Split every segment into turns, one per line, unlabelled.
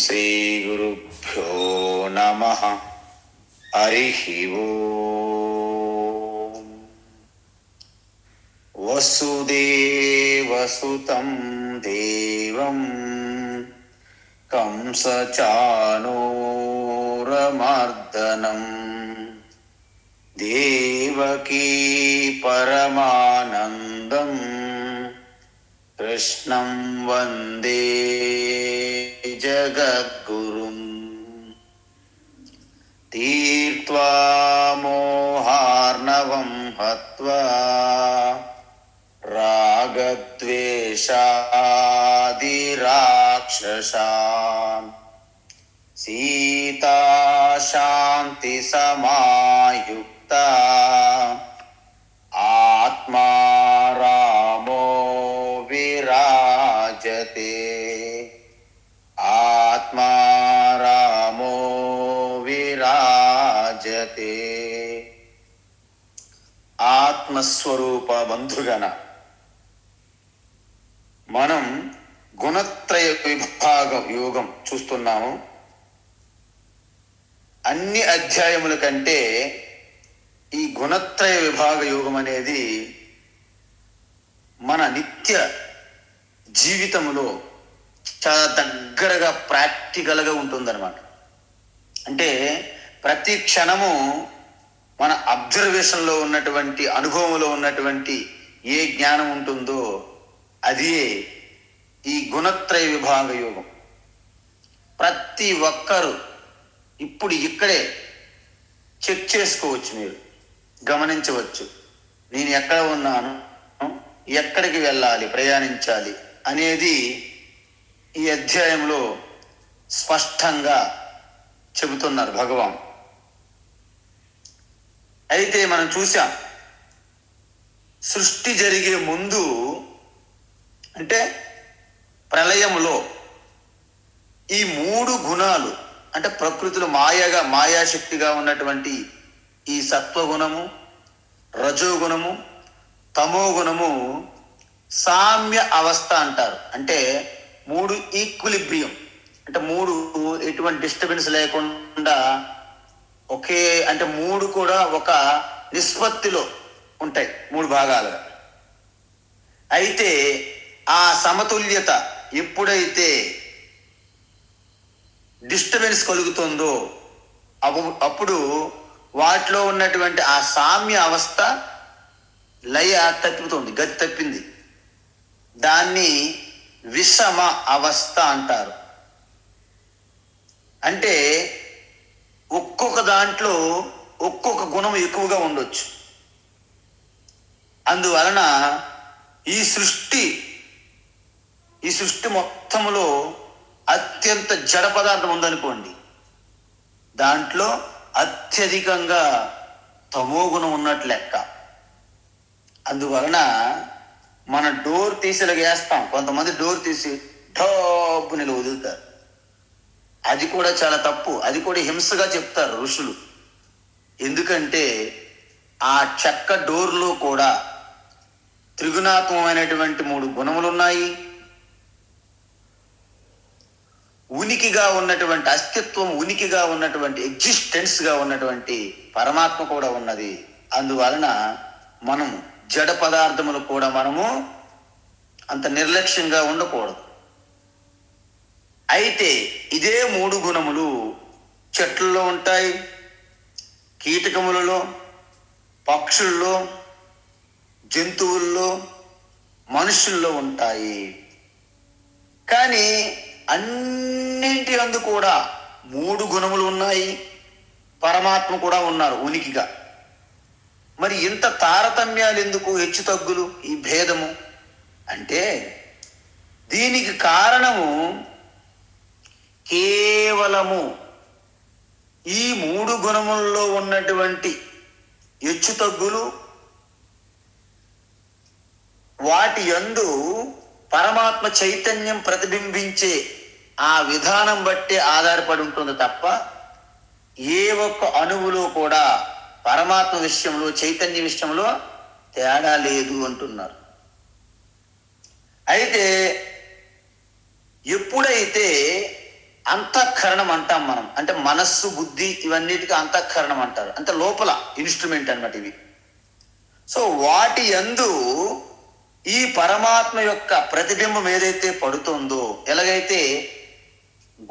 శ్రీ గురుభ్యో నమః. హరి ఓం. వసుదేవసుతం దేవం కంసచానూరమర్దనం దేవకీ పరమానందం కృష్ణం వందే జగద్గురుం. తీర్త్వా మోహార్ణవం హత్వా రాగద్వేషాదిరాక్షసాన్ సీతా శాంతి సమాయుక్త ఆత్మా రామో విరాజతే. ఆత్మా రామో విరాజతే. ఆత్మస్వరూప బంధుగణ, మనం గుణత్రయ విభాగ యోగం చూస్తున్నాము. అన్ని అధ్యాయముల కంటే ఈ గుణత్రయ విభాగ యోగం అనేది మన నిత్య జీవితంలో చాలా దగ్గరగా ప్రాక్టికల్గా ఉంటుందన్నమాట. అంటే ప్రతి క్షణము మన అబ్జర్వేషన్లో ఉన్నటువంటి, అనుభవంలో ఉన్నటువంటి ఏ జ్ఞానం ఉంటుందో అది ఈ గుణత్రయ విభాగ యోగం. ప్రతి ఒక్కరు ఇప్పుడు ఇక్కడే చెక్ చేసుకోవచ్చు, మీరు గమనించవచ్చు. నేను ఎక్కడ ఉన్నాను, ఎక్కడికి వెళ్ళాలి, ప్రయాణించాలి అనేది ఈ అధ్యాయంలో స్పష్టంగా చెబుతున్నారు భగవాన్. అయితే మనం చూసాం, సృష్టి జరిగే ముందు అంటే ప్రళయములో ఈ మూడు గుణాలు, అంటే ప్రకృతిలో మాయాశక్తిగా ఉన్నటువంటి ఈ సత్వగుణము, రజోగుణము, తమోగుణము సామ్య అవస్థ అంటారు. అంటే మూడు ఈక్విలిబ్రియం, అంటే మూడు ఎటువంటి డిస్టర్బెన్స్ లేకుండా ఒకే, అంటే మూడు కూడా ఒక నిష్పత్తిలో ఉంటాయి, మూడు భాగాలుగా. అయితే ఆ సమతుల్యత ఎప్పుడైతే డిస్టర్బెన్స్ కలుగుతుందో అప్పుడు వాటిలో ఉన్నటువంటి ఆ సామ్య అవస్థ లయ తప్పుతుంది, గతి తప్పింది. దాన్ని విషమ అవస్థ అంటారు. అంటే ఒక్కొక్క దాంట్లో ఒక్కొక్క గుణం ఎక్కువగా ఉండొచ్చు. అందువలన ఈ సృష్టి మొత్తములో అత్యంత జడ పదార్థం ఉందనుకోండి, దాంట్లో అత్యధికంగా తమో గుణం ఉన్నట్లు లెక్క. అందువలన మన డోర్ తీసేలాగేస్తాం, కొంతమంది డోర్ తీసి డబ్బు నిలు వదులుతారు. అది కూడా చాలా తప్పు, అది కూడా హింసగా చెప్తారు ఋషులు. ఎందుకంటే ఆ చెక్క డోర్లో కూడా త్రిగుణాత్మకమైనటువంటి మూడు గుణములు ఉన్నాయి. ఉనికిగా ఉన్నటువంటి అస్తిత్వం, ఉనికిగా ఉన్నటువంటి ఎగ్జిస్టెన్స్గా ఉన్నటువంటి పరమాత్మ కూడా ఉన్నది. అందువలన మనము జడ పదార్థములు కూడా మనము అంత నిర్లక్ష్యంగా ఉండకూడదు. అయితే ఇదే మూడు గుణములు చెట్లలో ఉంటాయి, కీటకములలో, పక్షుల్లో, జంతువుల్లో, మనుషుల్లో ఉంటాయి. కానీ అన్నింటి అందు కూడా మూడు గుణములు ఉన్నాయి, పరమాత్మ కూడా ఉన్నారు ఉనికిగా. మరి ఇంత తారతమ్యాలు ఎందుకు, హెచ్చు తగ్గులు, ఈ భేదము అంటే దీనికి కారణము కేవలము ఈ మూడు గుణముల్లో ఉన్నటువంటి హెచ్చు తగ్గులు, వాటి యందు పరమాత్మ చైతన్యం ప్రతిబింబించే ఆ విధానం బట్టే ఆధారపడి ఉంటుంది తప్ప ఏ ఒక్క అణువులో కూడా పరమాత్మ విషయంలో, చైతన్య విషయంలో తేడా లేదు అంటున్నారు. అయితే ఎప్పుడైతే అంతఃకరణం అంటాం మనం. అంటే మనస్సు, బుద్ధి ఇవన్నిటికీ అంతఃకరణం అంటారు. అంటే లోపల ఇన్స్ట్రుమెంట్ అన్నమాట ఇవి. సో వాటి యందు ఈ పరమాత్మ యొక్క ప్రతిబింబం ఏదైతే పడుతుందో, ఎలాగైతే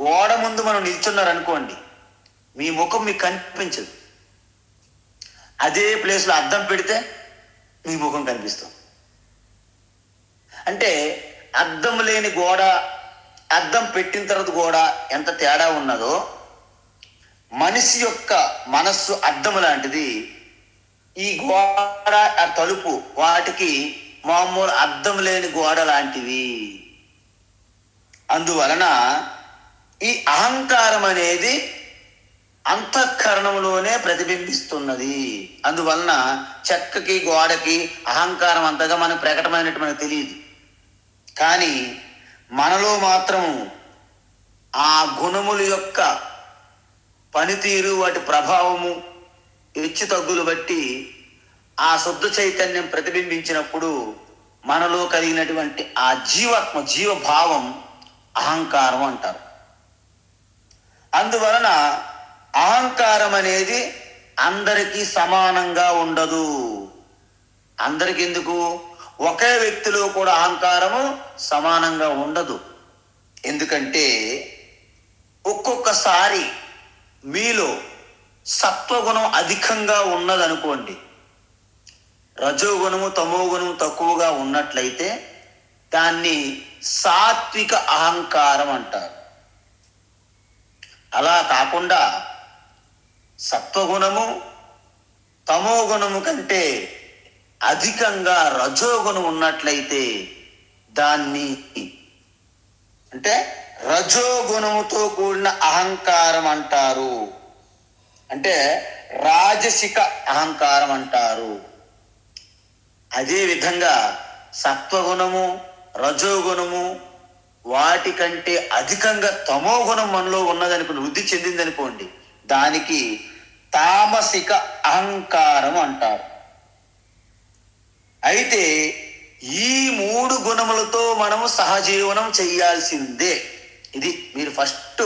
గోడ ముందు మనం నిల్చున్నారనుకోండి, మీ ముఖం మీకు కనిపించదు. అదే ప్లేస్లో అద్దం పెడితే మీ ముఖం కనిపిస్తుంది. అంటే అద్దం లేని గోడ, అద్దం పెట్టిన తర్వాత గోడ ఎంత తేడా ఉన్నదో, మనిషి యొక్క మనస్సు అద్దం లాంటిది. ఈ గోడ, ఆ తలుపు వాటికి మామూలు అద్దం లేని గోడ లాంటివి. అందువలన ఈ అహంకారం అనేది అంతఃకరణంలోనే ప్రతిబింబిస్తున్నది. అందువలన చెక్కకి, గోడకి అహంకారం అంతగా మనకు ప్రకటమైనట్టు మనకు తెలియదు. కానీ మనలో మాత్రం ఆ గుణముల యొక్క పనితీరు, వాటి ప్రభావము, హెచ్చు తగ్గులు బట్టి ఆ శుద్ధ చైతన్యం ప్రతిబింబించినప్పుడు మనలో కలిగినటువంటి ఆ జీవాత్మ, జీవభావం అహంకారం అంటారు. అందువలన అహంకారం అనేది అందరికీ సమానంగా ఉండదు. అందరికి ఎందుకు? ఒకే వ్యక్తిలో కూడా అహంకారము సమానంగా ఉండదు. ఎందుకంటే ఒక్కొక్కసారి మీలో సత్వగుణం అధికంగా ఉన్నదనుకోండి, రజోగుణము, తమోగుణము తక్కువగా ఉన్నట్లయితే దాన్ని సాత్విక అహంకారం అంటారు. అలా కాకుండా సత్వగుణము, తమోగుణము కంటే అధికంగా రజోగుణం ఉన్నట్లయితే దాన్ని, అంటే రజోగుణముతో కూడిన అహంకారం అంటారు. అంటే రాజసిక అహంకారం అంటారు. అదే విధంగా సత్వగుణము, రజోగుణము వాటికంటే అధికంగా తమో గుణం మనలో ఉన్నదనుకోండి, వృద్ధి చెందిందనుకోండి, దానికి తామసిక అహంకారం అంటారు. అయితే ఈ 3 గుణములతో మనము సహజీవనం చేయాల్సిందే. ఇది మీరు ఫస్ట్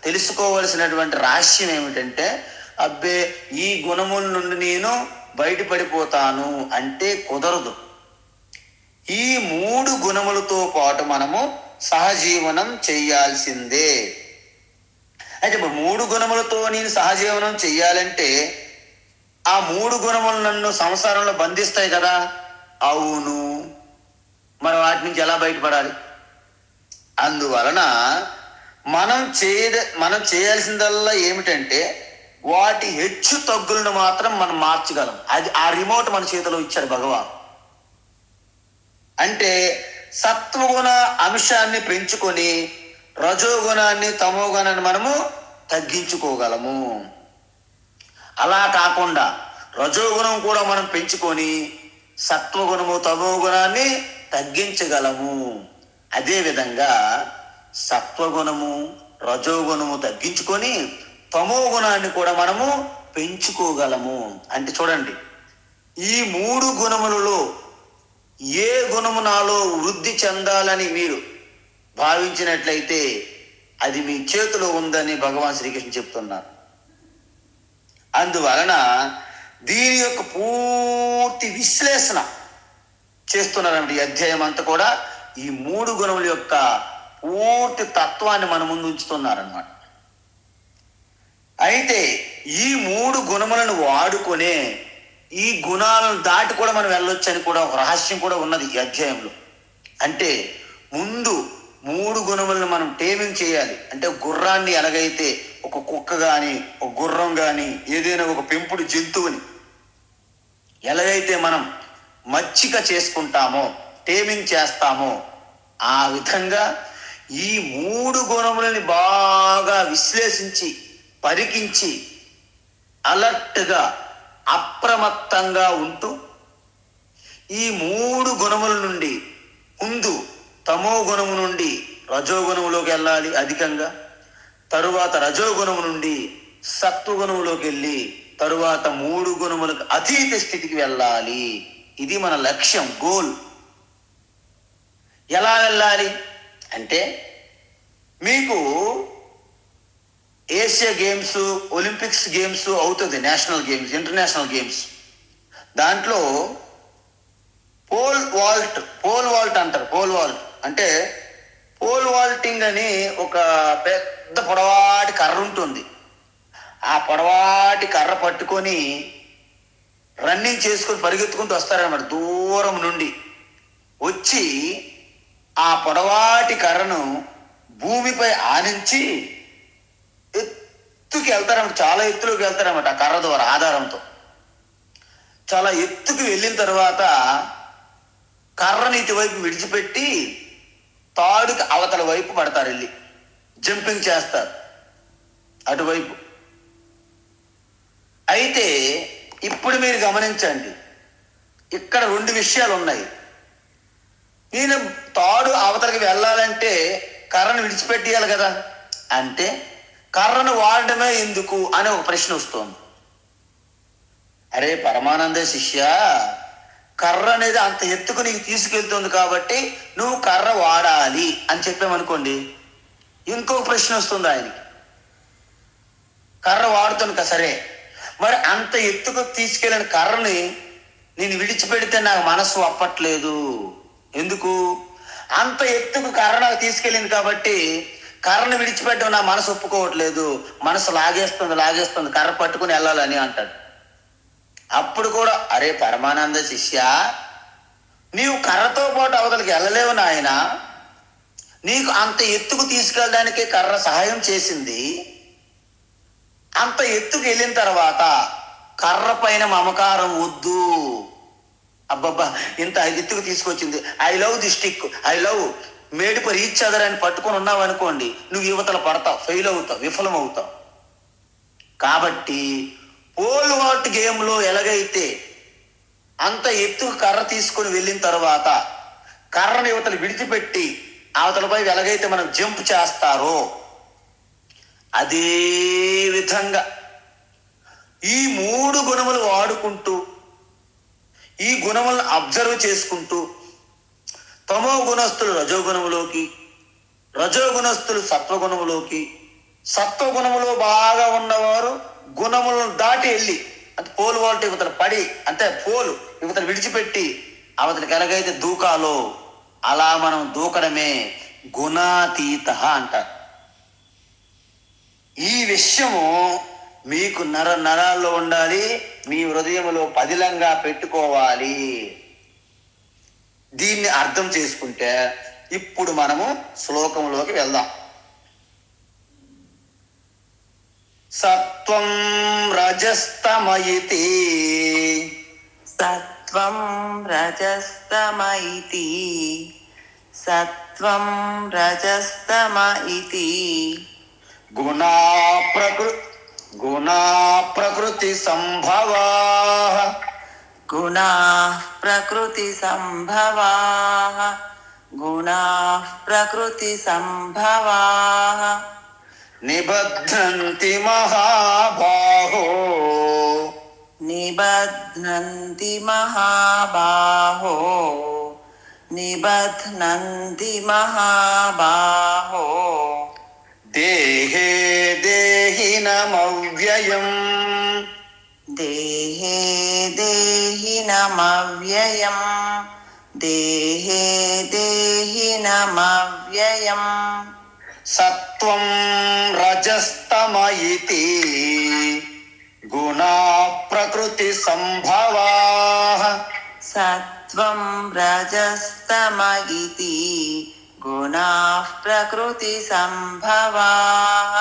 తెలుసుకోవలసినటువంటి రహస్యం ఏమిటంటే, అబ్బే ఈ గుణముల నుండి నేను బయటపడిపోతాను అంటే కుదరదు. ఈ 3 గుణములతో పాటు మనము సహజీవనం చేయాల్సిందే. అయితే 3 గుణములతో నేను సహజీవనం చెయ్యాలంటే ఆ 3 గుణములు నన్ను సంసారంలో బంధిస్తాయి కదా. అవును, మరి వాటి నుంచి ఎలా బయటపడాలి? అందువలన మనం చేయాల్సిందల్లా ఏమిటంటే వాటి హెచ్చు తగ్గులను మాత్రం మనం మార్చగలం. అది ఆ రిమోట్ మన చేతిలో ఇచ్చాడు భగవాన్. అంటే సత్వగుణ అంశాన్ని పెంచుకొని రజోగుణాన్ని, తమోగుణాన్ని మనము తగ్గించుకోగలము. అలా కాకుండా రజోగుణం కూడా మనం పెంచుకొని సత్వగుణము, తమోగుణాన్ని తగ్గించగలము. అదేవిధంగా సత్వగుణము, రజోగుణము తగ్గించుకొని తమో గుణాన్ని కూడా మనము పెంచుకోగలము. అంటే చూడండి, ఈ 3 గుణములలో ఏ గుణము నాలో వృద్ధి చెందాలని మీరు భావించినట్లయితే అది మీ చేతిలో ఉందని భగవాన్ శ్రీకృష్ణ చెప్తున్నారు. అందువలన దీని యొక్క పూర్తి విశ్లేషణ చేస్తున్నారండి. ఈ అధ్యాయం అంతా కూడా ఈ 3 గుణముల యొక్క పూర్తి తత్వాన్ని మన ముందు ఉంచుతున్నారన్నమాట. అయితే ఈ 3 గుణములను వాడుకొనే ఈ గుణాలను దాటి కూడా మనం వెళ్ళొచ్చు అని కూడా ఒక రహస్యం కూడా ఉన్నది ఈ అధ్యాయంలో. అంటే ముందు 3 గుణములను మనం టేమింగ్ చేయాలి. అంటే గుర్రాన్ని ఎలాగైతే ఒక కుక్క కానీ, ఒక గుర్రం కానీ, ఏదైనా ఒక పెంపుడు జంతువుని ఎలాగైతే మనం మచ్చిక చేసుకుంటామో, టేమింగ్ చేస్తామో, ఆ విధంగా ఈ 3 గుణములని బాగా విశ్లేషించి, పరికించి, అలర్ట్గా, అప్రమత్తంగా ఉంటూ ఈ 3 గుణముల నుండి ముందు తమో గుణము నుండి రజోగుణములోకి వెళ్ళాలి అధికంగా, తరువాత రజోగుణము నుండి సత్వగుణములోకి వెళ్ళి తరువాత 3 గుణములకు అతీత స్థితికి వెళ్ళాలి. ఇది మన లక్ష్యం, గోల్. ఎలా వెళ్ళాలి అంటే మీకు ఏషియా గేమ్స్, ఒలింపిక్స్ గేమ్స్ అవుతుంది, నేషనల్ గేమ్స్, ఇంటర్నేషనల్ గేమ్స్. దాంట్లో పోల్ వాల్ట్ అంటారు. పోల్ వాల్ట్ అంటే పోల్ వాల్టింగ్ అని ఒక పెద్ద పొడవాటి కర్ర ఉంటుంది. ఆ పొడవాటి కర్ర పట్టుకొని రన్నింగ్ చేసుకొని పరిగెత్తుకుంటూ వస్తారన్నమాట. దూరం నుండి వచ్చి ఆ పొడవాటి కర్రను భూమిపై ఆనించి ఎత్తుకి వెళ్తారన్నమాట. చాలా ఎత్తులోకి వెళ్తారన్నమాట ఆ కర్ర ద్వారా ఆధారంతో. చాలా ఎత్తుకి వెళ్ళిన తర్వాత కర్రని ఇటువైపు విడిచిపెట్టి తాడుకి అవతల వైపు పడతారు, వెళ్ళి జంపింగ్ చేస్తారు అటువైపు. అయితే ఇప్పుడు మీరు గమనించండి, ఇక్కడ 2 విషయాలు ఉన్నాయి. నేను తాడు అవతలకి వెళ్ళాలంటే కర్రను విడిచిపెట్టేయాలి కదా, అంటే కర్రను వాడడమే ఎందుకు అనే ఒక ప్రశ్న వస్తుంది. అరే పరమానంద శిష్య, కర్ర అనేది అంత ఎత్తుకు నీకు తీసుకెళ్తుంది కాబట్టి నువ్వు కర్ర వాడాలి అని చెప్పామనుకోండి, ఇంకొక ప్రశ్న వస్తుంది ఆయనకి. కర్ర వాడుతుంది కదా, సరే మరి అంత ఎత్తుకు తీసుకెళ్ళిన కర్రని నేను విడిచిపెడితే నాకు మనసు అప్పట్లేదు. ఎందుకు? అంత ఎత్తుకు కర్ర నాకు తీసుకెళ్ళింది కాబట్టి కర్రను విడిచిపెట్టడం నా మనసు ఒప్పుకోవట్లేదు, మనసు లాగేస్తుంది, కర్ర పట్టుకుని వెళ్ళాలని అంటాడు. అప్పుడు కూడా అరే పరమానంద శిష్య, నీవు కర్రతో పాటు అవతలకి వెళ్ళలేవు నాయన, నీకు అంత ఎత్తుకు తీసుకెళ్ళడానికి కర్ర సహాయం చేసింది. అంత ఎత్తుకు వెళ్ళిన తర్వాత కర్ర పైన మమకారం వద్దు. అబ్బబ్బా ఇంత ఎత్తుకు తీసుకొచ్చింది, I love the stick, I love made for each other అని పట్టుకొని ఉన్నావు అనుకోండి, నువ్వు యువతల పడతావు, ఫెయిల్ అవుతావు, విఫలం అవుతావు. కాబట్టి పోల్ వాల్ట్ గేమ్లో ఎలాగైతే అంత ఎత్తుకు కర్ర తీసుకొని వెళ్ళిన తర్వాత కర్రను యువతలు విడిచిపెట్టి అవతలపై ఎలాగైతే మనం జంప్ చేస్తారో, అదే విధంగా ఈ 3 గుణములు వాడుకుంటూ, ఈ గుణములను అబ్జర్వ్ చేసుకుంటూ, తమో గుణస్థులు రజోగుణములోకి, రజోగుణస్థులు సత్వగుణములోకి, సత్వగుణములో బాగా ఉన్నవారు గుణములను దాటి వెళ్ళి అంటే పోల్ వాల్ట్ యువతలు పడి, అంటే పోలు యువతలు విడిచిపెట్టి అవతలికి ఎలాగైతే దూకాలో అలా మనం దూకడమే గుణాతీత అంటారు. ఈ విషయము మీకు నరాల్లో ఉండాలి, మీ హృదయంలో పదిలంగా పెట్టుకోవాలి. దీన్ని అర్థం చేసుకుంటే ఇప్పుడు మనము శ్లోకంలోకి వెళ్దాం. సత్వం రజస్తమయితి,
సత్వం రజస్తమ ఇతి, సత్వం రజస్తమ ఇతి,
గుణా ప్రకృతి సంభవాః,
గుణాః ప్రకృతి సంభవాః, గుణాః ప్రకృతి సంభవాః,
నిబధ్నంతి మహాబాహో,
నిబధ్నంతి మహాబాహో, నిబధ్నంతి మహాబాహో,
దేహే దేహినమవ్యయం,
దేహే దేహినమవ్యయం, దేహే దేహినమవ్యయం,
సత్వం రజస్తమయితి, గుణా ప్రకృతి సంభవాః,
సత్వం రజస్తమ ఇతి, గుణాః ప్రకృతి సంభవాః,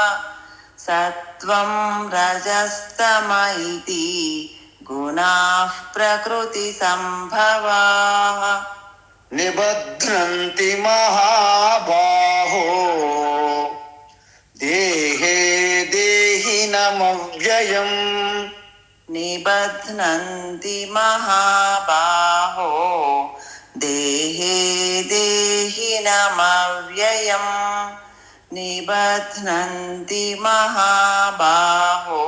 సత్వం రజస్తమ ఇతి, గుణాః ప్రకృతి సంభవాః,
నిబధ్నంతి మహాబాహో, దేహే దేహినమవ్యయం,
నిబధ్నంతి మహాబాహో, దేహే దేహినమవ్యయం, నిబధ్నంతి మహాబాహో,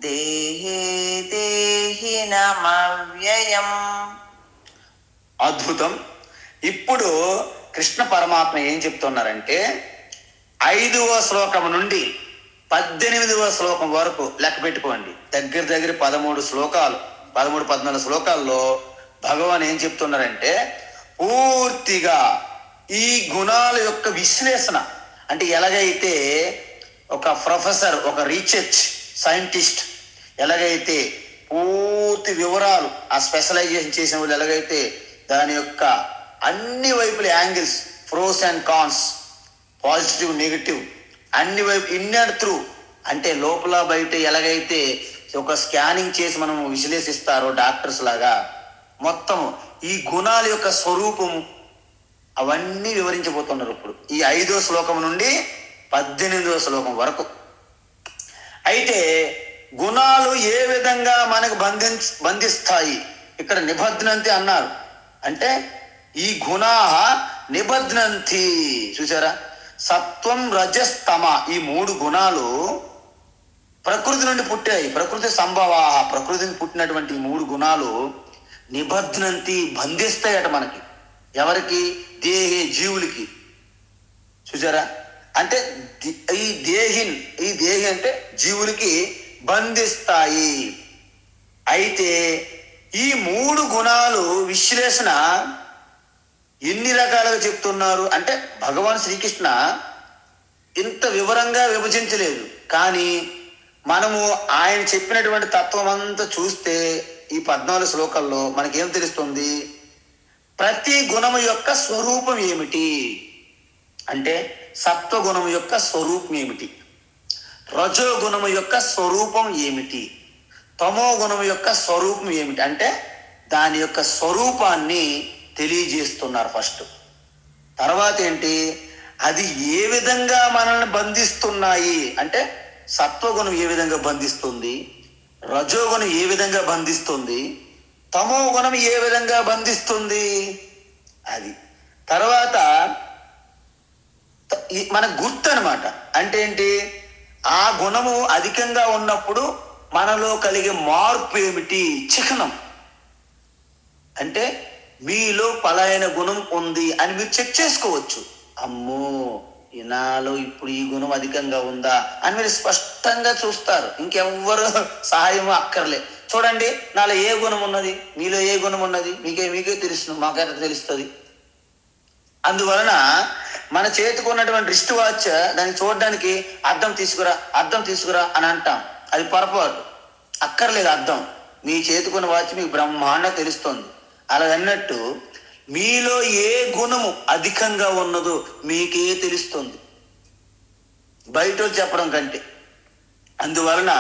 దేహే దేహినమవ్యయం.
అద్భుతం. ఇప్పుడు కృష్ణ పరమాత్మ ఏం చెప్తున్నారంటే 5వ శ్లోకం నుండి 18వ శ్లోకం వరకు లెక్క పెట్టుకోండి. దగ్గర దగ్గర 13 శ్లోకాలు, 14 శ్లోకాల్లో భగవాన్ ఏం చెప్తున్నారంటే పూర్తిగా ఈ గుణాల యొక్క విశ్లేషణ, అంటే ఎలాగైతే ఒక ప్రొఫెసర్, ఒక రీసెర్చ్ సైంటిస్ట్ ఎలాగైతే పూర్తి వివరాలు ఆ స్పెషలైజేషన్ చేసిన వాళ్ళు ఎలాగైతే దాని యొక్క అన్ని వైపుల angles, pros and cons, positive negative అన్ని వైపు ఇన్నర్ త్రూ, అంటే లోపల బయట ఎలాగైతే ఒక స్కానింగ్ చేసి మనం విశ్లేషిస్తారో డాక్టర్స్ లాగా, మొత్తం ఈ గుణాల యొక్క స్వరూపం అవన్నీ వివరించబోతున్నారు ఇప్పుడు ఈ 5వ శ్లోకం నుండి 18వ శ్లోకం వరకు. అయితే గుణాలు ఏ విధంగా మనకు బంధిస్తాయి, ఇక్కడ నిబధ్నంతి అన్నారు. అంటే ఈ గుణా నిబధ్నంతి, చూసారా, సత్వం రజస్తమ ఈ 3 గుణాలు ప్రకృతి నుండి పుట్టాయి. ప్రకృతి సంభవాహ, ప్రకృతిని పుట్టినటువంటి ఈ 3 గుణాలు నిబధ్నంతి బంధిస్తాయట మనకి. ఎవరికి? దేహి, జీవులకి. చూసారా, అంటే ఈ దేహి అంటే జీవులకి బంధిస్తాయి. అయితే ఈ 3 గుణాలు విశ్లేషణ ఎన్ని రకాలుగా చెప్తున్నారు అంటే భగవాన్ శ్రీకృష్ణ ఇంత వివరంగా విభజించలేదు. కానీ మనము ఆయన చెప్పినటువంటి తత్వం అంతా చూస్తే ఈ 14 శ్లోకాల్లో మనకేం తెలుస్తుంది? ప్రతి గుణము యొక్క స్వరూపం ఏమిటి అంటే సత్వగుణము యొక్క స్వరూపం ఏమిటి, రజోగుణము యొక్క స్వరూపం ఏమిటి, తమో గుణము యొక్క స్వరూపం ఏమిటి అంటే దాని యొక్క స్వరూపాన్ని తెలియజేస్తున్నారు ఫస్ట్. తర్వాత ఏంటి, అది ఏ విధంగా మనల్ని బంధిస్తున్నాయి అంటే సత్వగుణం ఏ విధంగా బంధిస్తుంది, రజోగుణం ఏ విధంగా బంధిస్తుంది, తమో గుణం ఏ విధంగా బంధిస్తుంది. అది తర్వాత మన గుర్తు అనమాట. అంటే ఏంటి, ఆ గుణము అధికంగా ఉన్నప్పుడు మనలో కలిగే మార్పు ఏమిటి, చిహ్నం. అంటే మీలో పలాయన గుణం ఉంది అని మీరు చెక్ చేసుకోవచ్చు. అమ్మో నాలో ఇప్పుడు ఈ గుణం అధికంగా ఉందా అని మీరు స్పష్టంగా చూస్తారు. ఇంకెవ్వరు సహాయం అక్కర్లే. చూడండి నాలో ఏ గుణం ఉన్నది, మీలో ఏ గుణం ఉన్నది, మీకే తెలుస్తుంది, మాకైతే తెలుస్తుంది. అందువలన మన చేతికి ఉన్నటువంటి రిస్ట్ వాచ్ దాన్ని చూడడానికి అద్దం తీసుకురా అని అంటాం. అది పొరపాటు, అక్కర్లేదు అద్దం. మీ చేతికున్న వాచ్ మీకు బ్రహ్మాండ తెలుస్తుంది. అలా అన్నట్టు మీలో ఏ గుణము అధికంగా ఉన్నదో మీకే తెలుస్తుంది, బయట చెప్పడం కంటే. అందువలన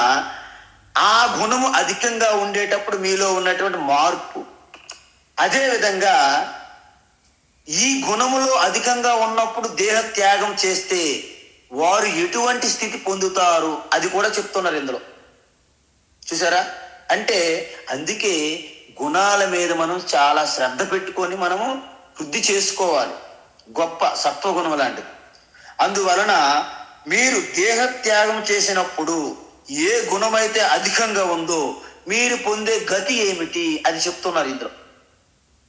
ఆ గుణము అధికంగా ఉండేటప్పుడు మీలో ఉన్నటువంటి మార్పు, అదేవిధంగా ఈ గుణములో అధికంగా ఉన్నప్పుడు దేహ త్యాగం చేస్తే వారు ఎటువంటి స్థితి పొందుతారు అది కూడా చెప్తున్నారు ఇందులో. చూసారా, అంటే అందుకే గుణాల మీద మనం చాలా శ్రద్ధ పెట్టుకొని మనము వృద్ధి చేసుకోవాలి. గొప్ప సత్వగుణం లాంటిది. అందువలన మీరు దేహ త్యాగం చేసినప్పుడు ఏ గుణమైతే అధికంగా ఉందో మీరు పొందే గతి ఏమిటి అది చెప్తున్నారు ఇందులో.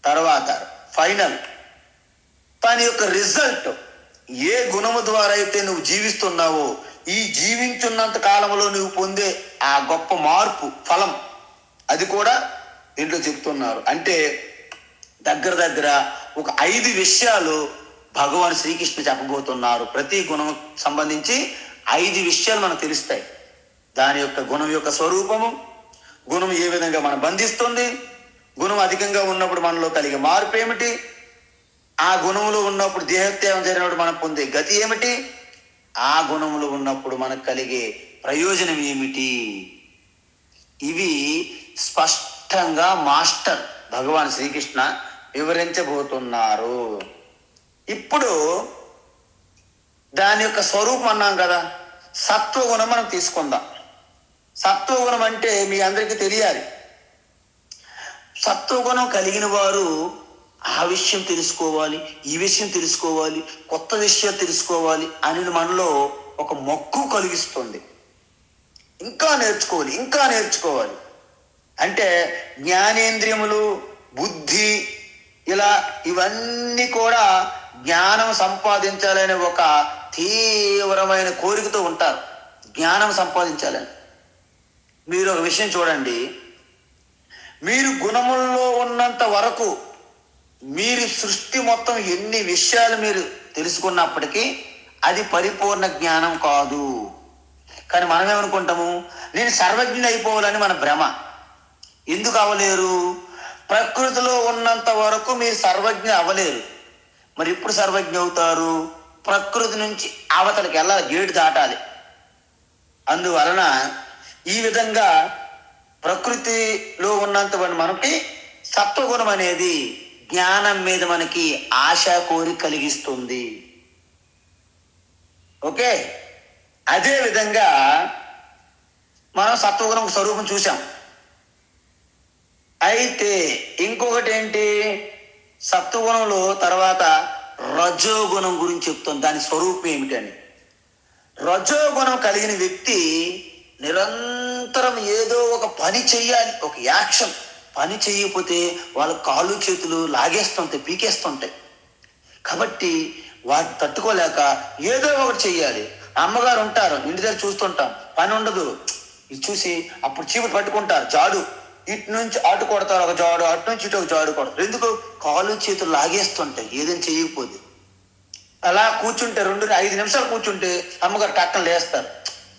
తర్వాత ఫైనల్ దాని యొక్క రిజల్ట్, ఏ గుణము ద్వారా అయితే నువ్వు జీవిస్తున్నావో ఈ జీవించున్నంత కాలంలో నువ్వు పొందే ఆ గొప్ప మార్పు ఫలం అది కూడా దీంట్లో చెప్తున్నారు. అంటే దగ్గర ఒక 5 విషయాలు భగవాన్ శ్రీకృష్ణ చెప్పబోతున్నారు. ప్రతి గుణం సంబంధించి 5 విషయాలు మనకు తెలుస్తాయి. దాని యొక్క గుణం యొక్క స్వరూపము, గుణం ఏ విధంగా మనం బంధిస్తుంది, గుణం అధికంగా ఉన్నప్పుడు మనలో కలిగే మార్పు ఏమిటి, ఆ గుణములో ఉన్నప్పుడు దేహత్యాగం జరిగినప్పుడు మనం పొందే గతి ఏమిటి, ఆ గుణములో ఉన్నప్పుడు మనకు కలిగే ప్రయోజనం ఏమిటి, ఇవి స్పష్టంగా మాస్టర్ భగవాన్ శ్రీకృష్ణ వివరించబోతున్నారు. ఇప్పుడు దాని యొక్క స్వరూపం అన్నాం కదా, సత్వగుణం మనం తీసుకుందాం. సత్వగుణం అంటే మీ అందరికీ తెలియాలి. సత్వగుణం కలిగిన వారు ఆ విషయం తెలుసుకోవాలి, ఈ విషయం తెలుసుకోవాలి, కొత్త విషయాలు తెలుసుకోవాలి అని మనలో ఒక మక్కువ కలిగిస్తుంది. ఇంకా నేర్చుకోవాలి. అంటే జ్ఞానేంద్రియములు, బుద్ధి, ఇలా ఇవన్నీ కూడా జ్ఞానం సంపాదించాలనే ఒక తీవ్రమైన కోరికతో ఉంటారు. జ్ఞానం సంపాదించాలని. మీరు ఒక విషయం చూడండి, మీరు గుణముల్లో ఉన్నంత వరకు మీరు సృష్టి మొత్తం ఎన్ని విషయాలు మీరు తెలుసుకున్నప్పటికీ అది పరిపూర్ణ జ్ఞానం కాదు. కానీ మనం ఏమనుకుంటాము, నేను సర్వజ్ఞుని అయిపోవాలని మన భ్రమ. ఎందుకు అవ్వలేరు? ప్రకృతిలో ఉన్నంత వరకు మీరు సర్వజ్ఞ అవ్వలేరు. మరి ఎప్పుడు సర్వజ్ఞ అవుతారు? ప్రకృతి నుంచి అవతలకి వెళ్ళాలి, గేటు దాటాలి. అందువలన ఈ విధంగా ప్రకృతిలో ఉన్నంత మనకి సత్వగుణం అనేది జ్ఞానం మీద మనకి ఆశ కోరి కలిగిస్తుంది. ఓకే, అదే విధంగా మనం సత్వగుణం స్వరూపం చూసాం. అయితే ఇంకొకటి ఏంటి, సత్వగుణంలో తర్వాత రజోగుణం గురించి చెప్తాం. దాని స్వరూపం ఏమిటని. రజోగుణం కలిగిన వ్యక్తి నిరంతరం ఏదో ఒక పని చెయ్యాలి, ఒక యాక్షన్. పని చేయకపోతే వాళ్ళ కాళ్ళు చేతులు లాగేస్తుంటాయి, పీకేస్తుంటాయి. కాబట్టి వాటి తట్టుకోలేక ఏదో ఒకటి చెయ్యాలి. అమ్మగారు ఉంటారు, ఇంటి దగ్గర చూస్తుంటాం, పని ఉండదు. ఇది చూసి అప్పుడు చీపురు పట్టుకుంటారు, జాడు ఇటు నుంచి అటు కొడతారు, ఒక జాడు అటు నుంచి ఇటు ఒక జాడు కొడతారు. ఎందుకు? కాళ్ళు చేతులు లాగేస్తుంటాయి ఏదైనా చెయ్యకపోతే. అలా కూర్చుంటే 2-5 నిమిషాలు కూర్చుంటే అమ్మగారు టక్కన లేస్తారు,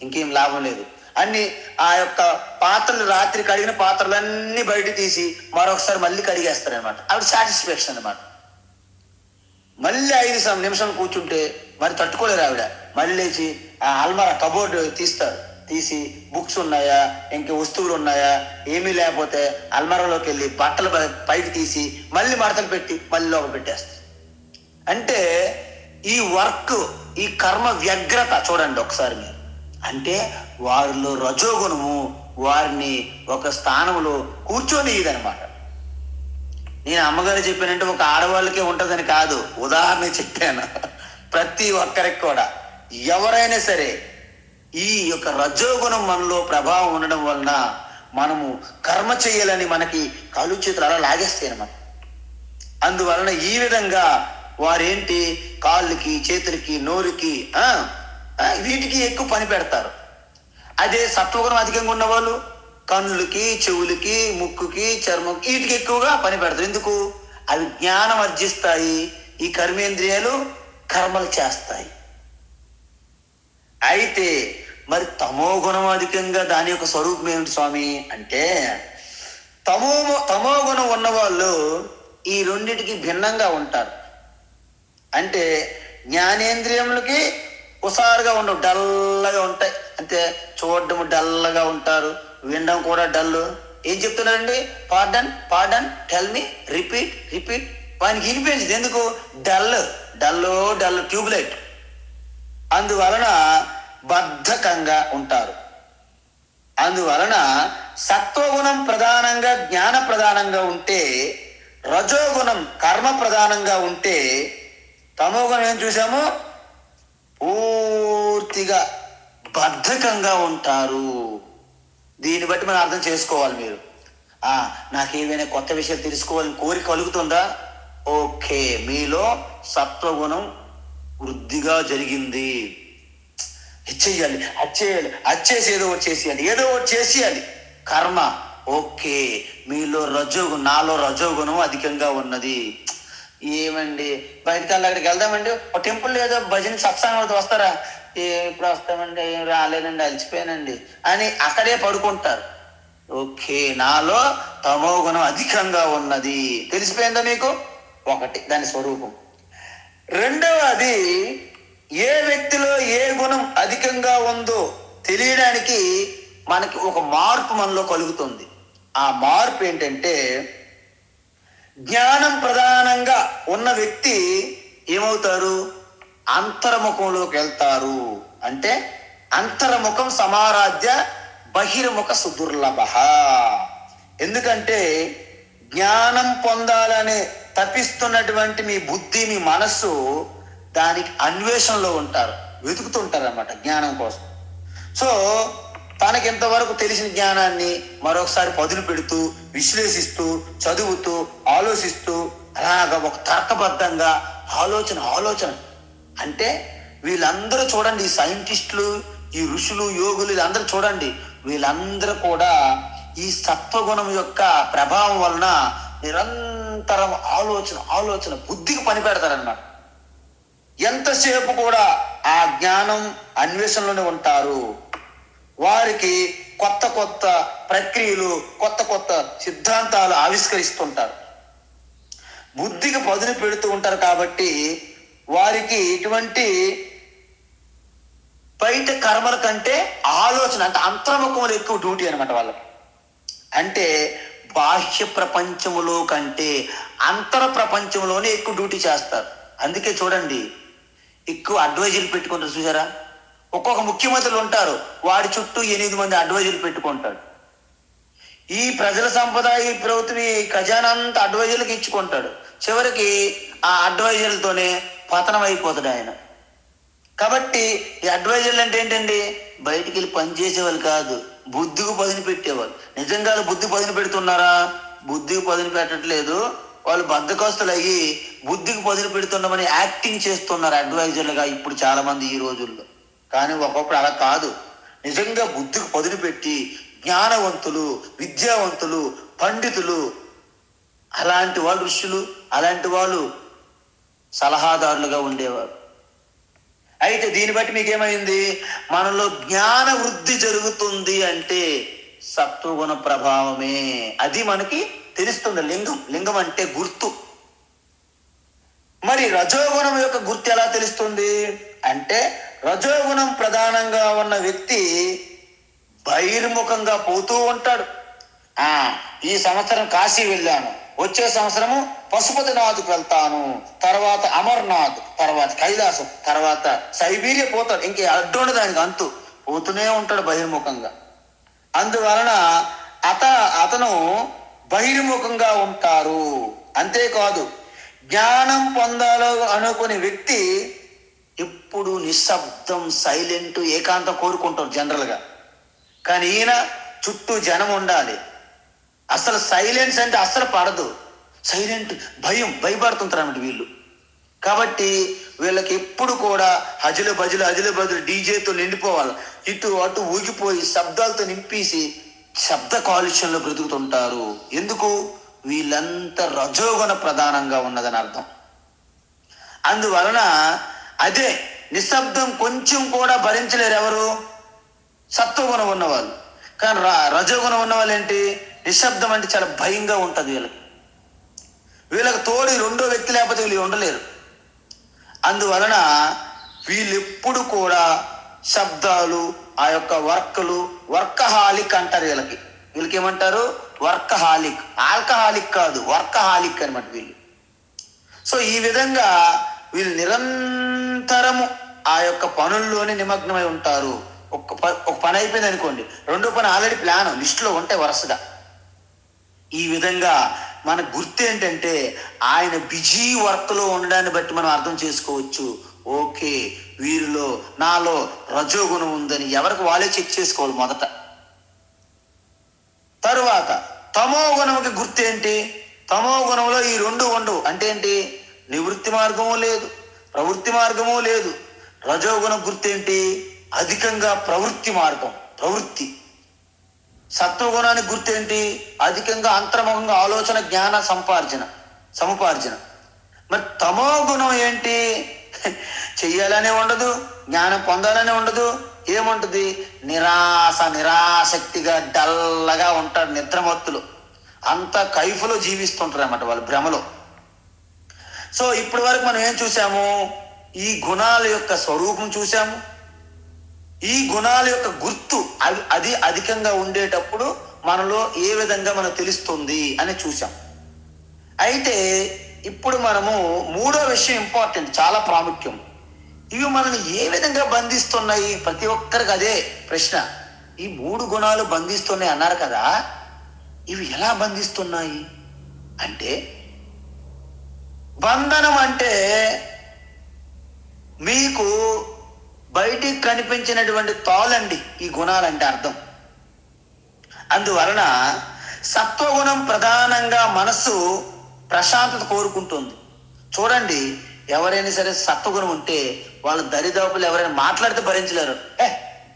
ఇంకేం లాభం లేదు. అన్ని ఆ యొక్క పాత్రలు, రాత్రి కడిగిన పాత్రలన్నీ బయట తీసి మరొకసారి మళ్ళీ కడిగేస్తారు అనమాట. ఆవిడ సాటిస్ఫాక్షన్ అనమాట. మళ్ళీ 5 నిమిషాలు కూర్చుంటే మరి తట్టుకోలేరు ఆవిడ. మళ్ళీ లేచి ఆ అల్మారా కబోర్డు తీస్తారు, తీసి బుక్స్ ఉన్నాయా, ఇంక వస్తువులు ఉన్నాయా, ఏమీ లేకపోతే అల్మారాలోకి వెళ్ళి బట్టలు పైకి తీసి మళ్ళీ మడతలు పెట్టి మళ్ళీ లోపల పెట్టేస్తారు. అంటే ఈ వర్క్, ఈ కర్మ వ్యగ్రత చూడండి ఒకసారి మీరు. అంటే వారిలో రజోగుణము వారిని ఒక స్థానంలో కూర్చొనియదనమాట. నేను అమ్మగారు చెప్పానంటే ఒక ఆడవాళ్ళకే ఉంటుందని కాదు, ఉదాహరణ చెప్పాను. ప్రతి ఒక్కరికి కూడా ఎవరైనా సరే ఈ యొక్క రజోగుణం మనలో ప్రభావం ఉండడం వలన మనము కర్మ చేయాలని మనకి కాలు చేతులు అలా లాగేస్తాయి అనమాట. అందువలన ఈ విధంగా వారేంటి, కాళ్ళకి, చేతులకి, నోరుకి, వీటికి ఎక్కువ పని పెడతారు. అదే సత్వగుణం అధికంగా ఉన్నవాళ్ళు కన్నులకి, చెవులకి, ముక్కుకి, చర్మం వీటికి ఎక్కువగా పని పెడతారు. ఎందుకు? అవి జ్ఞానం అర్జిస్తాయి, ఈ కర్మేంద్రియాలు కర్మలు చేస్తాయి. అయితే మరి తమో గుణం అధికంగా దాని యొక్క స్వరూపం ఏమిటి స్వామి అంటే, తమో గుణం ఉన్నవాళ్ళు ఈ రెండిటికి భిన్నంగా ఉంటారు. అంటే జ్ఞానేంద్రియములకి హుషారుగా ఉండవు, డల్లగా ఉంటాయి. అంటే చూడడం డల్లగా ఉంటారు, వినడం కూడా డల్లు. ఏం చెప్తున్నారండి? Pardon pardon, tell me, repeat repeat. వానికి వినిపించదు. ఎందుకు? Dull tubelight. అందువలన బద్ధకంగా ఉంటారు. అందువలన సత్వగుణం ప్రధానంగా జ్ఞాన ప్రధానంగా ఉంటే, రజోగుణం కర్మ ప్రధానంగా ఉంటే, తమోగుణం ఏం చూసాము? పూర్తిగా బద్ధకంగా ఉంటారు. దీన్ని బట్టి మనం అర్థం చేసుకోవాలి. మీరు నాకేమైనా కొత్త విషయాలు తెలుసుకోవాలని కోరిక కలుగుతుందా? ఓకే, మీలో సత్వగుణం వృద్ధిగా జరిగింది. చెయ్యాలి, అచ్చేసి ఏదో ఒకటి చేసేయాలి కర్మ. ఓకే, మీలో నాలో రజోగుణం అధికంగా ఉన్నది. ఏమండి బయటకు అక్కడికి వెళ్దామండి, ఒక టెంపుల్ ఏదో భజన సత్సంగం వస్తారా? ఇప్పుడు వస్తామండి, ఏం రాలేనండి, అలసిపోయానండి అని అక్కడే పడుకుంటారు. ఓకే, నాలో తమో గుణం అధికంగా ఉన్నది. తెలిసిపోయిందా మీకు? ఒకటి దాని స్వరూపం. రెండవది, ఏ వ్యక్తిలో ఏ గుణం అధికంగా ఉందో తెలియడానికి మనకి ఒక మార్పు మనలో కలుగుతుంది. ఆ మార్పు ఏంటంటే, జ్ఞానం ప్రధానంగా ఉన్న వ్యక్తి ఏమవుతారు? అంతర్ముఖంలోకి వెళ్తారు. అంటే అంతర్ముఖం సమారాధ్య బహిర్ముఖ సుదుర్లభ. ఎందుకంటే జ్ఞానం పొందాలని తప్పిస్తున్నటువంటి మీ బుద్ధి, మీ మనస్సు దానికి అన్వేషణలో ఉంటారు, వెతుకుతుంటారు అన్నమాట జ్ఞానం కోసం. సో తనకి ఇంతవరకు తెలిసిన జ్ఞానాన్ని మరొకసారి పదును పెడుతూ, విశ్లేషిస్తూ, చదువుతూ, ఆలోచిస్తూ, అలాగా ఒక తర్కబద్ధంగా ఆలోచన. అంటే వీళ్ళందరూ చూడండి, ఈ సైంటిస్టులు, ఈ ఋషులు యోగులు వీళ్ళందరూ చూడండి, వీళ్ళందరూ కూడా ఈ సత్వగుణం యొక్క ప్రభావం వలన నిరంతరం ఆలోచన బుద్ధికి పని పెడతారన్నమాట. ఎంతసేపు కూడా ఆ జ్ఞానం అన్వేషణలోనే ఉంటారు. వారికి కొత్త కొత్త ప్రక్రియలు, కొత్త కొత్త సిద్ధాంతాలు ఆవిష్కరిస్తుంటారు. బుద్ధికి పదును పెడుతూ ఉంటారు. కాబట్టి వారికి ఎటువంటి బయట కర్మల కంటే ఆలోచన అంటే అంతర్ముఖములు ఎక్కువ డ్యూటీ అనమాట వాళ్ళకి. అంటే బాహ్య ప్రపంచములో కంటే అంతర ప్రపంచంలోనే ఎక్కువ డ్యూటీ చేస్తారు. అందుకే చూడండి, ఎక్కువ అడ్వైజర్లు పెట్టుకుంటారు చూసారా. ఒక్కొక్క ముఖ్యమంత్రులు ఉంటారు, వాడి చుట్టూ 8 మంది అడ్వైజర్లు పెట్టుకుంటాడు. ఈ ప్రజల సంపద, ఈ ప్రభుత్వం, ఈ ఖజానా అంతా అడ్వైజర్లకు ఇచ్చుకుంటాడు. చివరికి ఆ అడ్వైజర్లతోనే పతనం అయిపోతాడు ఆయన. కాబట్టి ఈ అడ్వైజర్లు అంటే ఏంటండి, బయటికి వెళ్ళి పనిచేసేవాళ్ళు కాదు, బుద్ధికి పదును పెట్టేవాళ్ళు. నిజంగా బుద్ధి పదును పెడుతున్నారా? బుద్ధికి పదును పెట్టట్లేదు. వాళ్ళు బద్ధకస్తులు అయ్యి బుద్ధికి పదును పెడుతున్నామని యాక్టింగ్ చేస్తున్నారు అడ్వైజర్లుగా ఇప్పుడు చాలా మంది ఈ రోజుల్లో. కానీ ఒకప్పుడు అలా కాదు. నిజంగా బుద్ధికి పదును పెట్టి జ్ఞానవంతులు, విద్యావంతులు, పండితులు, అలాంటి వాళ్ళు ఋషులు, అలాంటి వాళ్ళు సలహాదారులుగా ఉండేవారు. అయితే దీన్ని బట్టి మీకేమైంది? మనలో జ్ఞాన వృద్ధి జరుగుతుంది అంటే సత్వగుణ ప్రభావమే. అది మనకి తెలుస్తుంది. లింగం అంటే గుర్తు. మరి రజోగుణం యొక్క గుర్తు ఎలా తెలుస్తుంది అంటే, రజోగుణం ప్రధానంగా ఉన్న వ్యక్తి బహిర్ముఖంగా పోతూ ఉంటాడు. ఈ సంవత్సరం కాశీ వెళ్ళాను, వచ్చే సంవత్సరము పశుపతినాథ్కి వెళ్తాను, తర్వాత అమర్నాథ్, తర్వాత కైలాసం, తర్వాత సైబీరియా పోతాడు. ఇంకే అడ్డు దానికి అంతు పోతూనే ఉంటాడు బహిర్ముఖంగా. అందువలన అతను బహిర్ముఖంగా ఉంటారు. అంతేకాదు, జ్ఞానం పొందాలో అనుకునే వ్యక్తి ఎప్పుడు నిశ్శబ్దం, సైలెంట్, ఏకాంతం కోరుకుంటారు జనరల్గా. కానీ ఈయన చుట్టూ జనం ఉండాలి. అసలు సైలెన్స్ అంటే అస్సలు పడదు. సైలెంట్, భయపడుతుంటారు అన్నమాట వీళ్ళు. కాబట్టి వీళ్ళకి ఎప్పుడు కూడా హజలు బజలు డీజేతో నిండిపోవాలి. ఇటు అటు ఊగిపోయి శబ్దాలతో నింపేసి శబ్ద కాలుష్యంలో బ్రతుకుతుంటారు. ఎందుకు? వీళ్ళంతా రజోగుణ ప్రధానంగా ఉన్నదని అర్థం. అందువలన అదే నిశ్శబ్దం కొంచెం కూడా భరించలేరు ఎవరు? సత్వగుణం ఉన్నవాళ్ళు. కానీ రజోగుణం ఉన్న వాళ్ళు ఏంటి? నిశ్శబ్దం అంటే చాలా భయంగా ఉంటుంది వీళ్ళకి తోడు రెండో వ్యక్తి లేకపోతే వీళ్ళు ఉండలేరు. అందువలన వీళ్ళు ఎప్పుడు కూడా శబ్దాలు, ఆ యొక్క వర్కహాలిక్ అంటారు. వీళ్ళకి ఏమంటారు? వర్కహాలిక్. ఆల్కహాలిక్ కాదు, వర్కహాలిక్ అనమాట వీళ్ళు. సో ఈ విధంగా వీళ్ళు నిరంతరము ఆ యొక్క పనుల్లోనే నిమగ్నమై ఉంటారు. ఒక పని అయిపోయింది అనుకోండి, రెండో పని ఆల్రెడీ ప్లాన్ లిస్టులో ఉంటాయి వరుసగా. ఈ విధంగా మన గుర్తు ఏంటంటే, ఆయన బిజీ వర్క్లో ఉండడాన్ని బట్టి మనం అర్థం చేసుకోవచ్చు. ఓకే, వీరిలో నాలో రజోగుణం ఉందని ఎవరికి వాళ్ళే చెక్ చేసుకోవాలి మొదట. తరువాత తమో గుణంకి గుర్తు ఏంటి? తమో గుణంలో ఈ రెండు ఉండవు. అంటే ఏంటి? నివృత్తి మార్గము లేదు, ప్రవృత్తి మార్గము లేదు. రజోగుణం గుర్తేంటి? అధికంగా ప్రవృత్తి మార్గం, ప్రవృత్తి. సత్వగుణానికి గుర్తేంటి? అధికంగా అంతర్ముఖంగా ఆలోచన, జ్ఞాన సముపార్జన. మరి తమో గుణం ఏంటి? చెయ్యాలనే ఉండదు, జ్ఞానం పొందాలనే ఉండదు. ఏముంటుంది? నిరాసక్తిగా డల్లగా ఉంటాడు. నిద్రమత్తులు అంత కైఫులో జీవిస్తుంటారు అన్నమాట వాళ్ళు, భ్రమలో. సో ఇప్పటి వరకు మనం ఏం చూసాము? ఈ గుణాల యొక్క స్వరూపం చూసాము. ఈ గుణాల యొక్క గుర్తు అది అధికంగా ఉండేటప్పుడు మనలో ఏ విధంగా మనకు తెలుస్తుంది అని చూసాం. అయితే ఇప్పుడు మనము మూడో విషయం ఇంపార్టెంట్, చాలా ప్రాముఖ్యం. ఇవి మనల్ని ఏ విధంగా బంధిస్తున్నాయి? ప్రతి ఒక్కరికి అదే ప్రశ్న. ఈ 3 గుణాలు బంధిస్తున్నాయి అన్నారు కదా, ఇవి ఎలా బంధిస్తున్నాయి అంటే, బంధనం అంటే మీకు బయటికి కనిపించినటువంటి తాళండి ఈ గుణాలంటే అర్థం. అందువలన సత్వగుణం ప్రధానంగా మనస్సు ప్రశాంతత కోరుకుంటుంది. చూడండి, ఎవరైనా సరే సత్వగుణం ఉంటే వాళ్ళ దరిదాపులు ఎవరైనా మాట్లాడితే భరించలేరు.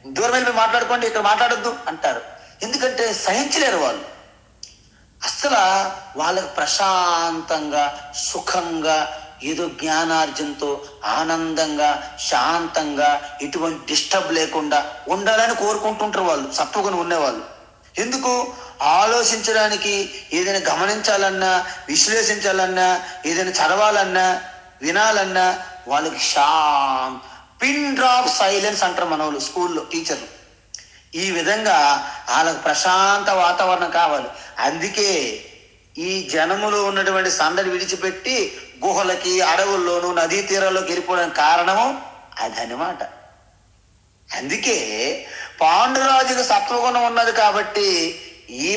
దూరం వెళ్ళి మాట్లాడుకోండి, ఇక్కడ మాట్లాడొద్దు అంటారు. ఎందుకంటే సహించలేరు వాళ్ళు. అసలు వాళ్ళకి ప్రశాంతంగా సుఖంగా ఏదో జ్ఞానార్జనతో ఆనందంగా శాంతంగా ఎటువంటి డిస్టర్బ్ లేకుండా ఉండాలని కోరుకుంటుంటారు వాళ్ళు, సత్వగుణం ఉండేవాళ్ళు. ఎందుకు? ఆలోచించడానికి, ఏదైనా గమనించాలన్నా, విశ్లేషించాలన్నా, ఏదైనా చదవాలన్నా, వినాలన్నా వాళ్ళకి పిన్ డ్రాప్ సైలెన్స్ అంటారు మన వాళ్ళు స్కూల్లో టీచర్లు. ఈ విధంగా వాళ్ళకు ప్రశాంత వాతావరణం కావాలి. అందుకే ఈ జనములో ఉన్నటువంటి సందడి విడిచిపెట్టి గుహలకి, అడవుల్లోనూ, నదీ తీరాల్లోకి వెళ్ళిపోవడానికి కారణము అదనమాట. అందుకే పాండురాజుకు సత్వగుణం ఉన్నది కాబట్టి ఈ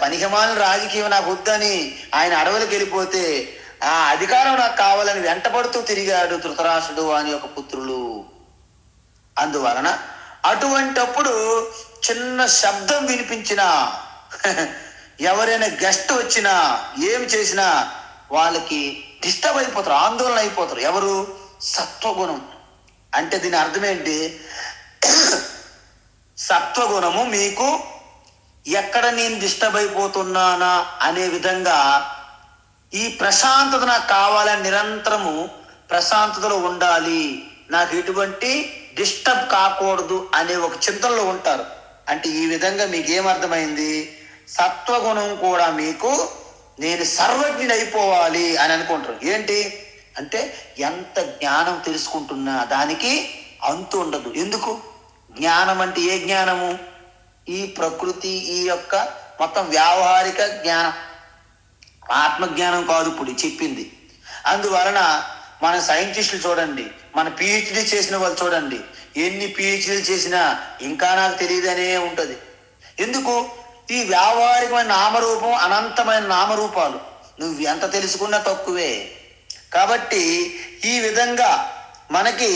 పనికిమాలిన రాజకీయం నాకు వద్దని ఆయన అడవులకు వెళ్ళిపోతే ఆ అధికారం నాకు కావాలని వెంటబడుతూ తిరిగాడు ధృతరాష్ట్రుడు అని ఒక పుత్రులు. అందువలన అటువంటప్పుడు చిన్న శబ్దం వినిపించినా, ఎవరైనా గెస్ట్ వచ్చినా, ఏం చేసినా వాళ్ళకి డిస్టర్బ్ అయిపోతారు, ఆందోళన అయిపోతారు. ఎవరు? సత్వగుణం. అంటే దీని అర్థం ఏంటి? సత్వగుణము మీకు ఎక్కడ నేను డిస్టర్బ్ అయిపోతున్నానా అనే విధంగా ఈ ప్రశాంతత నాకు కావాలని నిరంతరము ప్రశాంతతలో ఉండాలి, నాకు ఎటువంటి డిస్టర్బ్ కాకూడదు అనే ఒక చింతనలో ఉంటారు. అంటే ఈ విధంగా మీకు ఏమర్థమైంది? సత్వగుణం కూడా మీకు నేను సర్వజ్ఞుని అయిపోవాలి అని అనుకుంటారు. ఏంటి అంటే ఎంత జ్ఞానం తెలుసుకుంటున్నా దానికి అంతు ఉండదు. ఎందుకు? జ్ఞానం అంటే ఏ జ్ఞానము? ఈ ప్రకృతి, ఈ యొక్క మొత్తం వ్యావహారిక జ్ఞానం, ఆత్మజ్ఞానం కాదు ఇప్పుడు చెప్పింది. అందువలన మన సైంటిస్టులు చూడండి, మన పిహెచ్డి చేసిన వాళ్ళు చూడండి, ఎన్ని పిహెచ్డీలు చేసినా ఇంకా నాకు తెలియదనే ఉంటుంది. ఎందుకు? ఈ వ్యావహారికమైన నామరూపం, అనంతమైన నామరూపాలు, నువ్వు ఎంత తెలుసుకున్నా తక్కువే. కాబట్టి ఈ విధంగా మనకి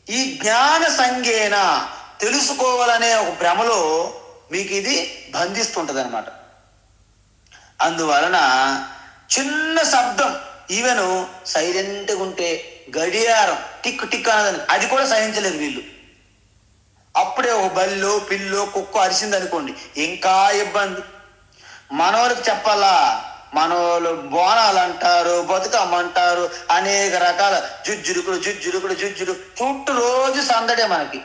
ఈ జ్ఞాన సంజ్ఞేన తెలుసుకోవాలనే ఒక భ్రమలో మీకు ఇది బంధిస్తుంటది అనమాట. అందువలన చిన్న శబ్దం, ఈవెన్ సైలెంట్గా ఉంటే గడియారం టిక్ టిక్ అన్నదని అది కూడా సహించలేదు వీళ్ళు. అప్పుడే ఒక బల్లో, పిల్లో, కుక్క అరిసింది అనుకోండి, ఇంకా ఇబ్బంది. మనోళ్ళకి చెప్పాలా, మనోళ్ళు బోనాలు అంటారు, బతుకమ్మంటారు, అనేక రకాల జుజ్జురుకుడు చుట్టూ రోజు సందడే మనకి.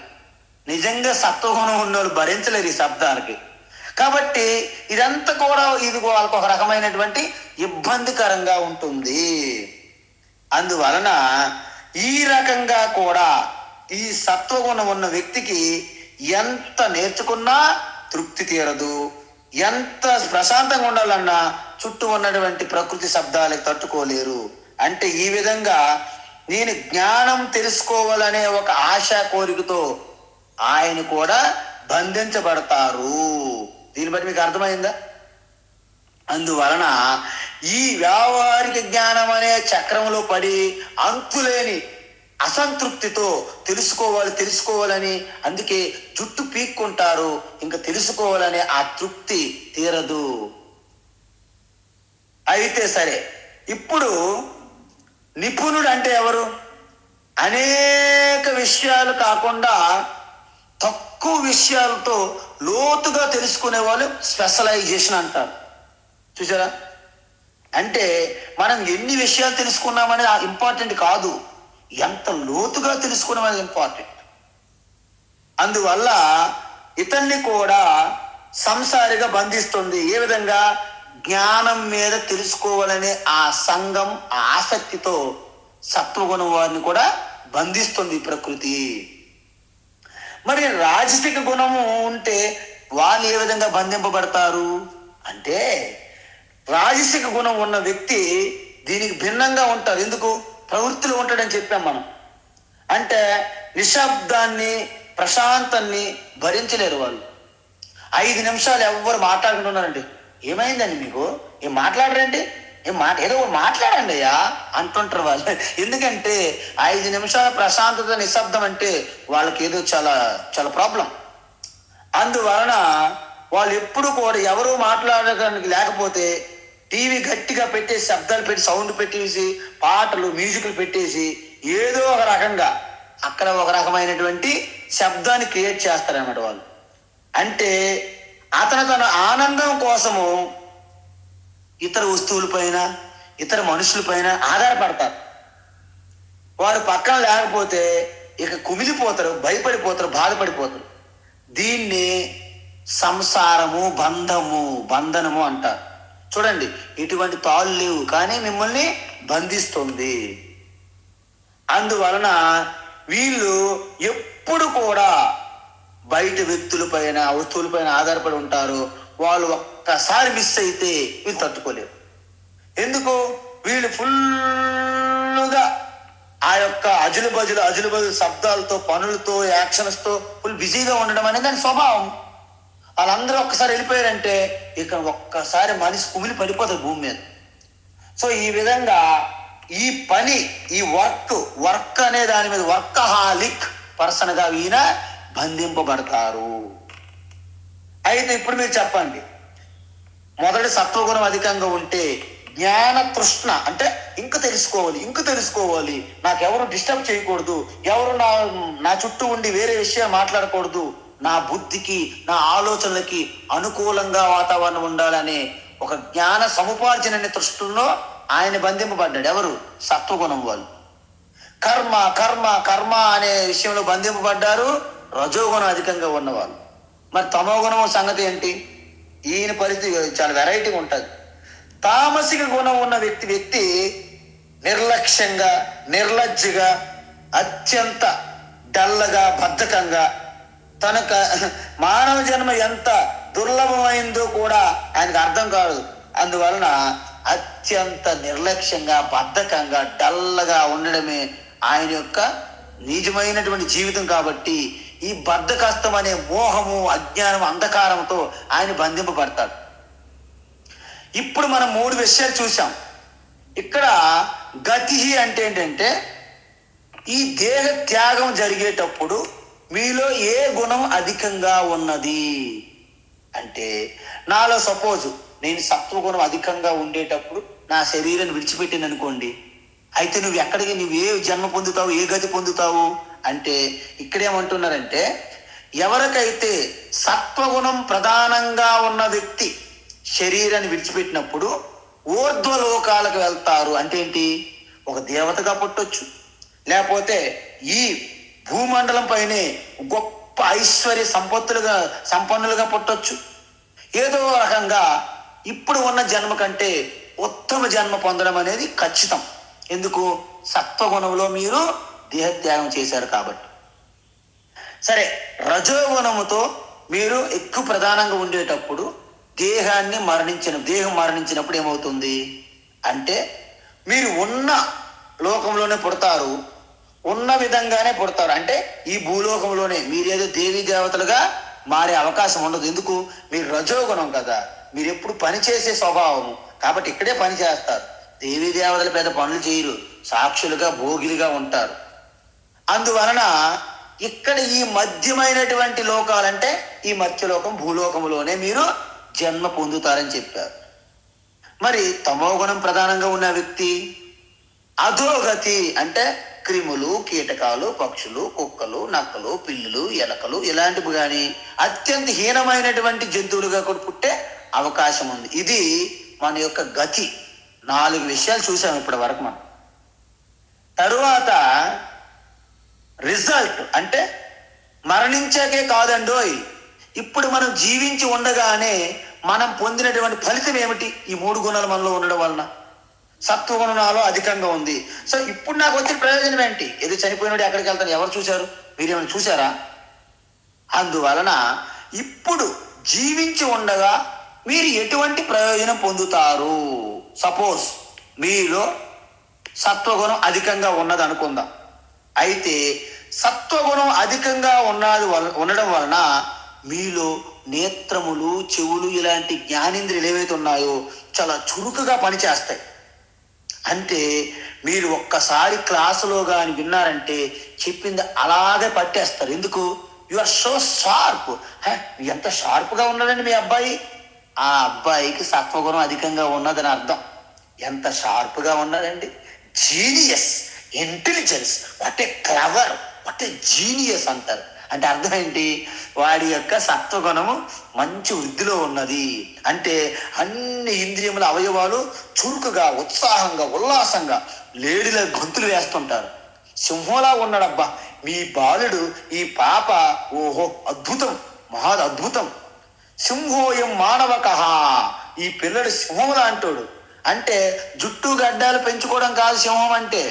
నిజంగా సత్వగుణం ఉన్నోళ్ళు భరించలేరు ఈ శబ్దాలకి. కాబట్టి ఇదంతా కూడా ఇది వాళ్ళకు ఒక రకమైనటువంటి ఇబ్బందికరంగా ఉంటుంది. అందువలన ఈ రకంగా కూడా ఈ సత్వగుణం ఉన్న వ్యక్తికి ఎంత నేర్చుకున్నా తృప్తి తీరదు, ఎంత ప్రశాంతంగా ఉండాలన్నా చుట్టూ ఉన్నటువంటి ప్రకృతి శబ్దాలకు తట్టుకోలేరు. అంటే ఈ విధంగా నేను జ్ఞానం తెలుసుకోవాలనే ఒక ఆశా కోరికతో ఆయన కూడా బంధించబడతారు. దీన్ని బట్టి మీకు అర్థమైందా? అందువలన ఈ వ్యావహారిక జ్ఞానం అనే చక్రంలో పడి అంతులేని అసంతృప్తితో తెలుసుకోవాలని అందుకే జుట్టు పీక్కుంటారు. ఇంకా తెలుసుకోవాలనే ఆ తృప్తి తీరదు. అయితే సరే, ఇప్పుడు నిపుణుడు అంటే ఎవరు? అనేక విషయాలు కాకుండా తక్కువ విషయాలతో లోతుగా తెలుసుకునే వాళ్ళు స్పెషలైజేషన్ అంటారు. చూసారా? అంటే మనం ఎన్ని విషయాలు తెలుసుకున్నామనేది ఇంపార్టెంట్ కాదు, ఎంత లోతుగా తెలుసుకున్నాం అనేది ఇంపార్టెంట్. అందువల్ల ఇతన్ని కూడా సంసారిగా బంధిస్తుంది. ఏ విధంగా? జ్ఞానం మీద తెలుసుకోవాలనే ఆ సంఘం, ఆ ఆసక్తితో సత్వగుణం వారిని కూడా బంధిస్తుంది ప్రకృతి. మరి రాజసిక గుణము ఉంటే వాళ్ళు ఏ విధంగా బంధింపబడతారు అంటే, రాజసిక గుణం ఉన్న వ్యక్తి దీనికి భిన్నంగా ఉంటారు. ఎందుకు? ప్రవృత్తిలో ఉంటాడని చెప్పాం మనం. అంటే నిశ్శబ్దాన్ని, ప్రశాంతాన్ని భరించలేరు వాళ్ళు. 5 నిమిషాలు ఎవ్వరు మాట్లాడుకుంటున్నారండి, ఏమైందండి మీకు, ఏం మాట్లాడరండి, ఏదో మాట్లాడండి అయ్యా అంటుంటారు వాళ్ళు. ఎందుకంటే 5 నిమిషాల ప్రశాంతత, నిశ్శబ్దం అంటే వాళ్ళకి ఏదో చాలా చాలా ప్రాబ్లం. అందువలన వాళ్ళు ఎప్పుడు కూడా ఎవరు మాట్లాడడానికి లేకపోతే టీవీ గట్టిగా పెట్టేసి, శబ్దాలు పెట్టి, సౌండ్ పెట్టేసి, పాటలు, మ్యూజిక్లు పెట్టేసి ఏదో ఒక రకంగా అక్కడ ఒక రకమైనటువంటి శబ్దాన్ని క్రియేట్ చేస్తారన్నమాట వాళ్ళు. అంటే అతను తన ఆనందం కోసము ఇతర వస్తువులపైన ఇతర మనుషులపైన ఆధారపడతారు. వారు పక్కన లేకపోతే ఇక కుమిలిపోతారు, భయపడిపోతారు, బాధపడిపోతారు. దీన్ని సంసారము, బంధనము అంటారు. చూడండి, ఇటువంటి తాళ్ళు లేవు కానీ మిమ్మల్ని బంధిస్తుంది. అందువలన వీళ్ళు ఎప్పుడు కూడా బయట వ్యక్తులపైన వస్తువులపైన ఆధారపడి ఉంటారు. వాళ్ళు ఒక్కసారి మిస్ అయితే వీళ్ళు తట్టుకోలేరు. ఎందుకు? వీళ్ళు ఫుల్గా ఆ యొక్క అజులు శబ్దాలతో, పనులతో, యాక్షన్స్తో ఫుల్ బిజీగా ఉండడం అనేది దాని స్వభావం. వాళ్ళందరూ ఒక్కసారి వెళ్ళిపోయారంటే ఇక ఒక్కసారి మనిషి కుమిలి పడిపోతుంది భూమి మీద. సో ఈ విధంగా ఈ పని, ఈ వర్క్ అనే దాని మీద వర్కహాలిక్ పర్సన్గా ఈయన బంధింపబడతారు. అయితే ఇప్పుడు మీరు చెప్పండి, మొదటి సత్వగుణం అధికంగా ఉంటే జ్ఞాన తృష్ణ, అంటే ఇంక తెలుసుకోవాలి, నాకెవరు డిస్టర్బ్ చేయకూడదు, ఎవరు నా చుట్టూ ఉండి వేరే విషయం మాట్లాడకూడదు, నా బుద్ధికి, నా ఆలోచనలకి అనుకూలంగా వాతావరణం ఉండాలనే ఒక జ్ఞాన సముపార్జన అనే తృష్టిలో ఆయన బంధింపబడ్డాడు. ఎవరు? సత్వగుణం వాళ్ళు. కర్మ అనే విషయంలో బంధింపబడ్డారు రజోగుణం అధికంగా ఉన్నవాళ్ళు. మరి తమోగుణం సంగతి ఏంటి? ఈయన పరిస్థితి చాలా వెరైటీగా ఉంటుంది. తామసిక గుణం ఉన్న వ్యక్తి నిర్లక్ష్యంగా, నిర్లజ్జగా, అత్యంత డల్లగా, బద్ధకంగా, తనక మానవ జన్మ ఎంత దుర్లభమైందో కూడా ఆయనకు అర్థం కాదు. అందువలన అత్యంత నిర్లక్ష్యంగా, బద్ధకంగా, డల్లగా ఉండడమే ఆయన యొక్క నిజమైనటువంటి జీవితం. కాబట్టి ఈ బద్ధకస్తం అనే మోహము, అజ్ఞానం, అంధకారంతో ఆయన బంధింపబడతాడు. ఇప్పుడు మనం 3 విషయాలు చూసాం. ఇక్కడ గతి అంటే ఏంటంటే ఈ దేహ త్యాగం జరిగేటప్పుడు మీలో ఏ గుణం అధికంగా ఉన్నది అంటే, నాలో సపోజ్ నేను సత్వగుణం అధికంగా ఉండేటప్పుడు నా శరీరాన్ని విడిచిపెట్టింది అనుకోండి, అయితే నువ్వు ఏ జన్మ పొందుతావు, ఏ గతి పొందుతావు అంటే ఇక్కడేమంటున్నారంటే, ఎవరికైతే సత్వగుణం ప్రధానంగా ఉన్న వ్యక్తి శరీరాన్ని విడిచిపెట్టినప్పుడు ఊర్ధ్వలోకాలకు వెళ్తారు. అంటే ఏంటి? ఒక దేవతగా పుట్టొచ్చు, లేకపోతే ఈ భూమండలం పైనే గొప్ప ఐశ్వర్య సంపన్నులుగా పుట్టొచ్చు. ఏదో రకంగా ఇప్పుడు ఉన్న జన్మ కంటే ఉత్తమ జన్మ పొందడం అనేది ఖచ్చితం. ఎందుకు? సత్వగుణంలో మీరు దేహత్యాగం చేశారు కాబట్టి. సరే, రజోగుణముతో మీరు ఎక్కువ ప్రధానంగా ఉండేటప్పుడు దేహం మరణించినప్పుడు ఏమవుతుంది అంటే, మీరు ఉన్న లోకంలోనే పుడతారు, ఉన్న విధంగానే పుడతారు. అంటే ఈ భూలోకంలోనే మీరేదో దేవీ దేవతలుగా మారే అవకాశం ఉండదు. ఎందుకు? మీరు రజోగుణం కదా, మీరు ఎప్పుడు పని చేసే స్వభావము కాబట్టి ఇక్కడే పని చేస్తారు. దేవీ దేవతలు పెద్ద పనులు చేయరు, సాక్షులుగా, భోగిలుగా ఉంటారు. అందువలన ఇక్కడ ఈ మధ్యమైనటువంటి లోకాలంటే ఈ మధ్యలోకం, భూలోకంలోనే మీరు జన్మ పొందుతారని చెప్పారు. మరి తమోగుణం ప్రధానంగా ఉన్న వ్యక్తి అధోగతి, అంటే క్రిములు, కీటకాలు, పక్షులు, కుక్కలు, నక్కలు, పిల్లులు, ఎలకలు ఇలాంటివి కానీ అత్యంత హీనమైనటువంటి జంతువులుగా కూడా పుట్టే అవకాశం ఉంది. ఇది మన యొక్క గతి. 4 విషయాలు చూసాం ఇప్పటి వరకు మనం. తరువాత రిజల్ట్ అంటే మరణించాకే కాదండోయ్, ఇప్పుడు మనం జీవించి ఉండగానే మనం పొందినటువంటి ఫలితం ఏమిటి? ఈ 3 గుణాలు మనలో ఉండడం వలన సత్వగుణం నాలో అధికంగా ఉంది. సో ఇప్పుడు నాకు వచ్చిన ప్రయోజనం ఏంటి? ఏదో చనిపోయినాడు ఎక్కడికి వెళ్తాను, ఎవరు చూశారు? మీరేమైనా చూసారా? అందువలన ఇప్పుడు జీవించి ఉండగా మీరు ఎటువంటి ప్రయోజనం పొందుతారు? సపోజ్ మీలో సత్వగుణం అధికంగా ఉన్నది అనుకుందాం. అయితే సత్వగుణం అధికంగా ఉండడం వలన మీలో నేత్రములు, చెవులు ఇలాంటి జ్ఞానేంద్రియాలు ఏవైతే ఉన్నాయో చాలా చురుకుగా పనిచేస్తాయి. అంటే మీరు ఒక్కసారి క్లాసులో కానీ విన్నారంటే చెప్పింది అలాగే పట్టేస్తారు. ఎందుకు? You are so sharp. ఎంత షార్ప్గా ఉన్నాడండి మీ అబ్బాయి, ఆ అబ్బాయికి సత్వగుణం అధికంగా ఉన్నదని అర్థం. ఎంత షార్ప్గా ఉన్నాడండి, genius, intelligence, what a clever, what a genius అంటారు. అంటే అర్థం ఏంటి? వాడి యొక్క సత్వగుణము మంచి వృద్ధిలో ఉన్నది. అంటే అన్ని ఇంద్రియముల అవయవాలు చురుకుగా, ఉత్సాహంగా, ఉల్లాసంగా లేడీల గొంతులు వేస్తుంటారు. సింహంలా ఉన్నాడబ్బా మీ బాలుడు, ఈ పాప, ఓహో అద్భుతం, మహా అద్భుతం. సింహోయం మానవకహ, ఈ పిల్లడు సింహంలా అంటాడు. అంటే జుట్టు గడ్డాలు పెంచుకోవడం కాదు సింహం అంటే.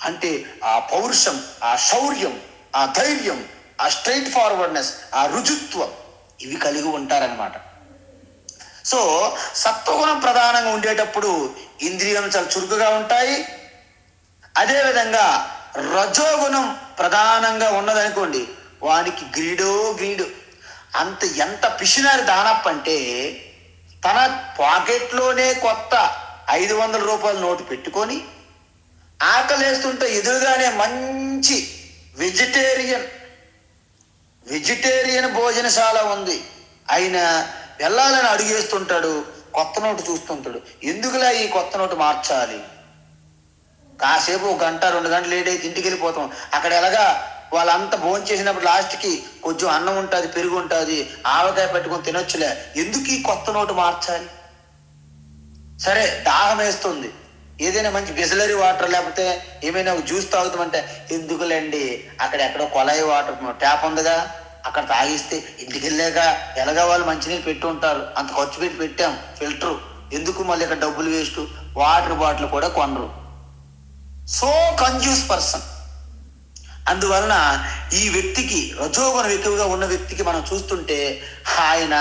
అంటే ఆ పౌరుషం, ఆ శౌర్యం, ఆ ధైర్యం, ఆ స్ట్రైట్ ఫార్వర్డ్నెస్, ఆ రుజుత్వం, ఇవి కలిగి ఉంటారనమాట. సో సత్వగుణం ప్రధానంగా ఉండేటప్పుడు ఇంద్రియం చాలా చురుకుగా ఉంటాయి. అదేవిధంగా రజోగుణం ప్రధానంగా ఉన్నదనుకోండి, వానికి గ్రీడు అంత ఎంత పిసినారి దానప్ప అంటే తన పాకెట్లోనే కొత్త 500 రూపాయల నోటు పెట్టుకొని ఆకలేస్తుంటే ఎదురుగానే మంచి వెజిటేరియన్ భోజనశాల ఉంది, ఆయన వెళ్ళాలని అడుగేస్తుంటాడు, కొత్త నోటు చూస్తుంటాడు. ఎందుకులా ఈ కొత్త నోటు మార్చాలి, కాసేపు 1 గంట 2 గంటలు లేట్ అయితే ఇంటికి వెళ్ళిపోతాం. అక్కడ ఎలాగా వాళ్ళంతా భోజనం చేసినప్పుడు లాస్ట్కి కొంచెం అన్నం ఉంటుంది, పెరుగు ఉంటుంది, ఆవకాయ పెట్టుకొని తినొచ్చులే, ఎందుకు ఈ కొత్త నోటు మార్చాలి? సరే దాహం వేస్తుంది, ఏదైనా మంచి బిస్లరీ వాటర్ లేకపోతే ఏమైనా ఒక జ్యూస్ తాగుతామంటే ఎందుకులేండి, అక్కడ ఎక్కడో కొలాయి వాటర్ ట్యాప్ ఉందిగా, అక్కడ తాగిస్తే ఇంటికి వెళ్ళాక ఎలాగా వాళ్ళు మంచినీళ్ళు పెట్టి ఉంటారు, అంత ఖర్చు పెట్టి పెట్టాం ఫిల్టరు, ఎందుకు మళ్ళీ ఇక్కడ డబ్బులు వేస్ట్, వాటర్ బాటిల్ కూడా కొనరు. So కన్జ్యూస్ person. అందువలన ఈ వ్యక్తికి, రజోగుణం ఎక్కువగా ఉన్న వ్యక్తికి మనం చూస్తుంటే, ఆయన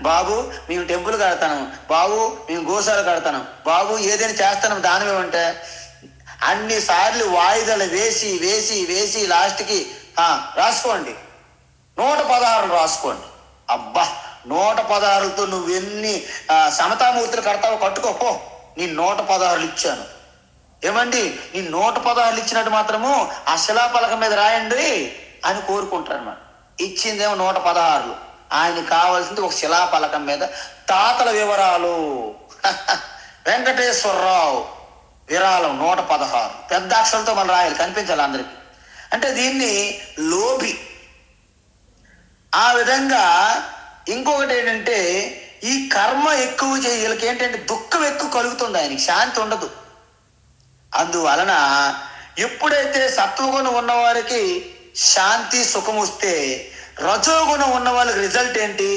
బాబు మేము టెంపుల్ కడతాను, బాబు మేము గోశాల కడతాను, బాబు ఏదైనా చేస్తాను దానం ఏమంటే అన్నిసార్లు వాయిదాలు వేసి వేసి వేసి లాస్ట్కి రాసుకోండి 116 రాసుకోండి. అబ్బా 116లతో నువ్వెన్ని సమతామూర్తులు కడతావో కట్టుకోపో, నీ 116 ఇచ్చాను. ఏమండి నీ 116 ఇచ్చినట్టు మాత్రము ఆ శిలాపలకం మీద రాయండి అని కోరుకుంటారు అన్నమాట. ఇచ్చిందేమో 116. ఆయనకి కావాల్సింది ఒక శిలాపలకం మీద తాతల వివరాలు వెంకటేశ్వరరావు విరాళం 116 పెద్ద అక్షరాలతో మనం రాయాలి, కనిపించాలి అందరికి. అంటే దీన్ని లోభి. ఆ విధంగా ఇంకొకటి ఏంటంటే ఈ కర్మ ఎక్కువ వీళ్ళకి ఏంటంటే దుఃఖం ఎక్కువ కలుగుతుంది, ఆయనకి శాంతి ఉండదు. అందువలన ఎప్పుడైతే సత్వగుణం ఉన్నవారికి శాంతి సుఖం వస్తే, రజోగుణం ఉన్న వాళ్ళకి రిజల్ట్ ఏంటి?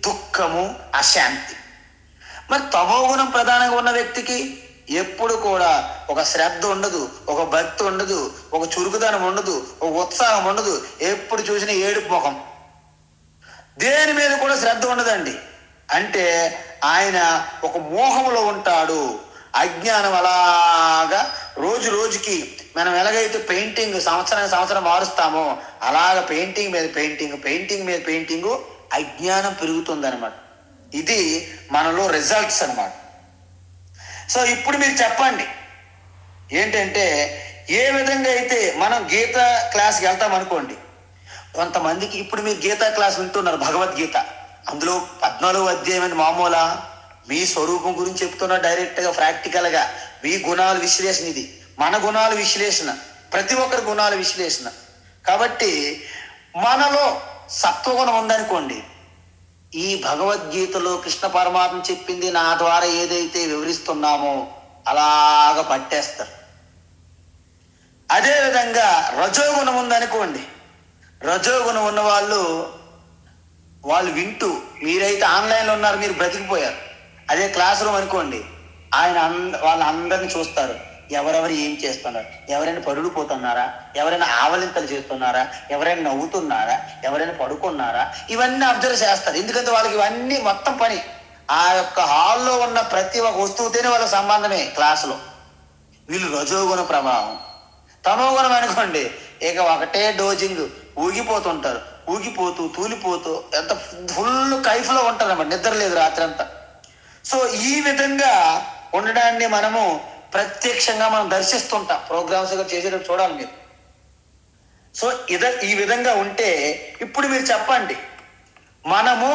దుఃఖము, అశాంతి. మరి తమోగుణం ప్రధానంగా ఉన్న వ్యక్తికి ఎప్పుడు కూడా ఒక శ్రద్ధ ఉండదు, ఒక భక్తి ఉండదు, ఒక చురుకుదనం ఉండదు, ఒక ఉత్సాహం ఉండదు, ఎప్పుడు చూసినా ఏడుపు ముఖం, దేని మీద కూడా శ్రద్ధ ఉండదండి. అంటే ఆయన ఒక మోహంలో ఉంటాడు, అజ్ఞానం. అలాగా రోజు రోజుకి మనం ఎలాగైతే పెయింటింగ్ సంవత్సరం మారుస్తామో అలాగ పెయింటింగ్ మీద పెయింటింగ్ అజ్ఞానం పెరుగుతుంది అనమాట. ఇది మనలో రిజల్ట్స్ అనమాట. సో ఇప్పుడు మీరు చెప్పండి ఏంటంటే, ఏ విధంగా అయితే మనం గీత క్లాస్కి వెళ్తాం అనుకోండి, కొంతమందికి ఇప్పుడు మీరు గీతా క్లాస్ వింటున్నారు, భగవద్గీత, అందులో 14వ అధ్యాయం మామూలా మీ స్వరూపం గురించి చెప్తున్నా, డైరెక్ట్గా ప్రాక్టికల్గా మీ గుణాల విశ్లేషణ, ఇది మన గుణాల విశ్లేషణ, ప్రతి ఒక్కరి గుణాల విశ్లేషణ. కాబట్టి మనలో సత్వగుణం ఉందనుకోండి, ఈ భగవద్గీతలో కృష్ణ పరమాత్మ చెప్పింది నా ద్వారా ఏదైతే వివరిస్తున్నామో అలాగ పట్టేస్తారు. అదేవిధంగా రజోగుణం ఉందనుకోండి, రజోగుణం ఉన్న వాళ్ళు వింటూ, మీరైతే ఆన్లైన్లో ఉన్నారు, మీరు బ్రతికిపోయారు. అదే క్లాస్ రూమ్ అనుకోండి, వాళ్ళందరినీ చూస్తారు, ఎవరెవరు ఏం చేస్తున్నారు, ఎవరైనా పడుకుపోతున్నారా, ఎవరైనా ఆవలింతలు చేస్తున్నారా, ఎవరైనా నవ్వుతున్నారా, ఎవరైనా పడుకున్నారా, ఇవన్నీ అబ్జర్వ్ చేస్తారు. ఎందుకంటే వాళ్ళకి ఇవన్నీ మొత్తం పని, ఆ యొక్క హాల్లో ఉన్న ప్రతి ఒక్క వస్తువుతోనే వాళ్ళ సంబంధమే క్లాసులో. వీళ్ళు రజోగుణ ప్రభావం. తమోగుణం అనుకోండి, ఇక ఒకటే డోజింగ్, ఊగిపోతుంటారు, ఊగిపోతూ తూలిపోతూ ఎంత ఫుల్ కైఫ్లో ఉంటారు అన్నమాట, నిద్ర లేదు రాత్రి అంతా. సో ఈ విధంగా ఉండడాన్ని మనము ప్రత్యక్షంగా మనం దర్శిస్తుంటాం, ప్రోగ్రామ్స్ చేసేటప్పుడు చూడాలి మీరు. సో ఈ విధంగా ఉంటే ఇప్పుడు మీరు చెప్పండి, మనము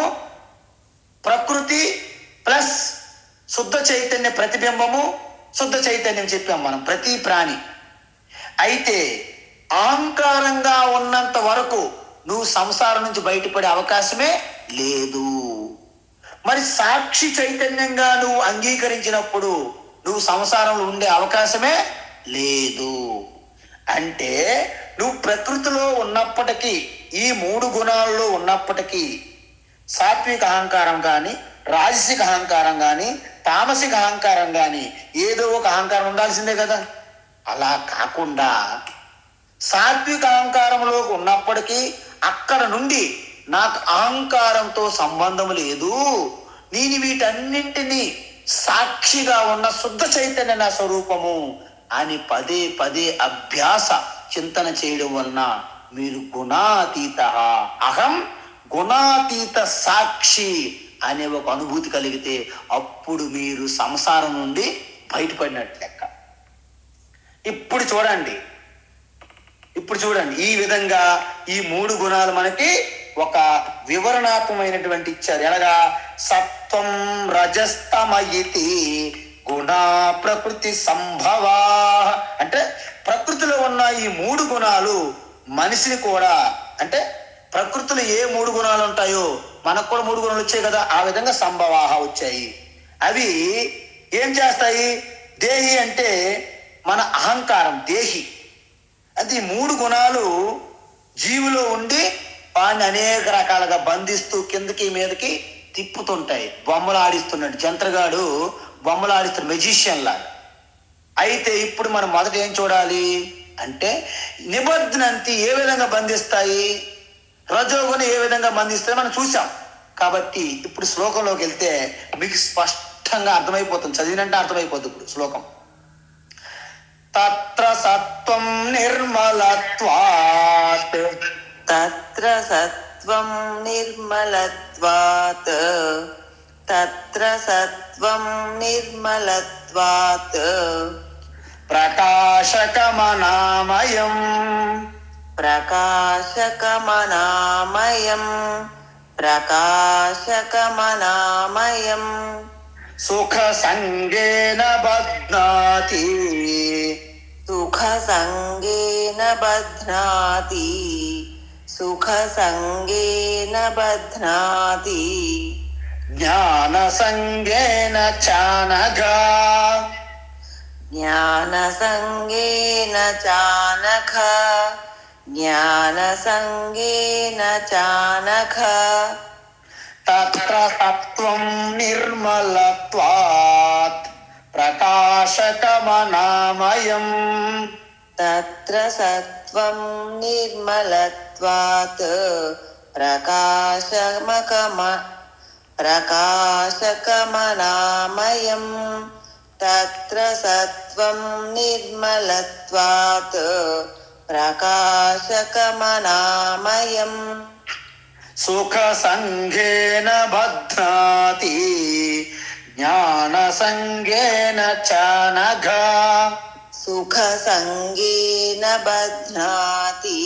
ప్రకృతి ప్లస్ శుద్ధ చైతన్య ప్రతిబింబము, శుద్ధ చైతన్యం చెప్పాం మనం, ప్రతి ప్రాణి. అయితే అహంకారం సనాతనంగా ఉన్నంత వరకు నువ్వు సంసారం నుంచి బయటపడే అవకాశమే లేదు. మరి సాక్షి చైతన్యంగా నువ్వు అంగీకరించినప్పుడు నువ్వు సంసారంలో ఉండే అవకాశమే లేదు. అంటే నువ్వు ప్రకృతిలో ఉన్నప్పటికీ, ఈ 3 గుణాల్లో ఉన్నప్పటికీ, సాత్విక అహంకారం కానీ, రాజసిక అహంకారం కానీ, తామసిక అహంకారం కానీ, ఏదో ఒక అహంకారం ఉండాల్సిందే కదా. అలా కాకుండా సాత్విక అహంకారంలోకి ఉన్నప్పటికీ అక్కడ నుండి నాకు అహంకారంతో సంబంధం లేదు, నేను వీటన్నింటినీ సాక్షిగా ఉన్న శుద్ధ చైతన్య నా స్వరూపము అని పదే పదే అభ్యాస చింతన చేయడం వలన మీరు గుణాతీత, అహం గుణాతీత సాక్షి అనే ఒక అనుభూతి కలిగితే అప్పుడు మీరు సంసారం నుండి బయటపడినట్టు లెక్క. ఇప్పుడు చూడండి ఈ విధంగా ఈ 3 గుణాలు మనకి ఒక వివరణాత్మకమైనటువంటి ఇచ్చారు. ఎలాగా? సత్వం రజస్తమయితి గుణ ప్రకృతి సంభవా. అంటే ప్రకృతిలో ఉన్న ఈ 3 గుణాలు మనిషిని కూడా, అంటే ప్రకృతిలో ఏ 3 గుణాలు ఉంటాయో మనకు కూడా 3 గుణాలు వచ్చాయి కదా, ఆ విధంగా సంభవాహ వచ్చాయి. అవి ఏం చేస్తాయి? దేహి అంటే మన అహంకారం, దేహి. అంటే ఈ 3 గుణాలు జీవులో ఉండి వాడిని అనేక రకాలుగా బంధిస్తూ కిందకి మీదకి తిప్పుతుంటాయి. బొమ్మలు ఆడిస్తున్నాడు జంత్రగాడు, బొమ్మలు ఆడిస్తున్న మెజిషియన్ లాగా. అయితే ఇప్పుడు మనం మొదట ఏం చూడాలి అంటే నిబద్ధనంతి ఏ విధంగా బంధిస్తాయి, రజోగుణం ఏ విధంగా బంధిస్తాయి మనం చూసాం. కాబట్టి ఇప్పుడు శ్లోకంలోకి వెళ్తే మీకు స్పష్టంగా అర్థమైపోతుంది, చదివినంటే అర్థమైపోతుంది. ఇప్పుడు శ్లోకం తత్ర సత్వం నిర్మలత్వాత్,
తత్ర సత్వం నిర్మలత్వాత్, తత్ర సత్వం నిర్మలత్వాత్
ప్రకాశకమనామయం,
ప్రకాశకమనామయం, ప్రకాశకమనామయం
సుఖ సంగేన బధ్నాతి,
సుఖ సంగేన బధ్నాతి, సుఖ సంగేన బధ్నాతి
జ్ఞాన సంగేన చానఘా,
జ్ఞాన సంగేన చానఘ, జ్ఞాన సంగేన చానఘ
తత్ర సత్వం నిర్మలత్వాత్ ప్రకాశకమనామయం,
తత్ర సత్వం నిర్మలత్వాత్ ప్రకాశకమనామయం, తత్ర సత్వం నిర్మలత్వాత్ ప్రకాశకమనామయం
సుఖ సంఘేన బధ్నాతి జ్ఞాన సంగేన చానఘా,
సుఖ సంగేన బధ్నాతి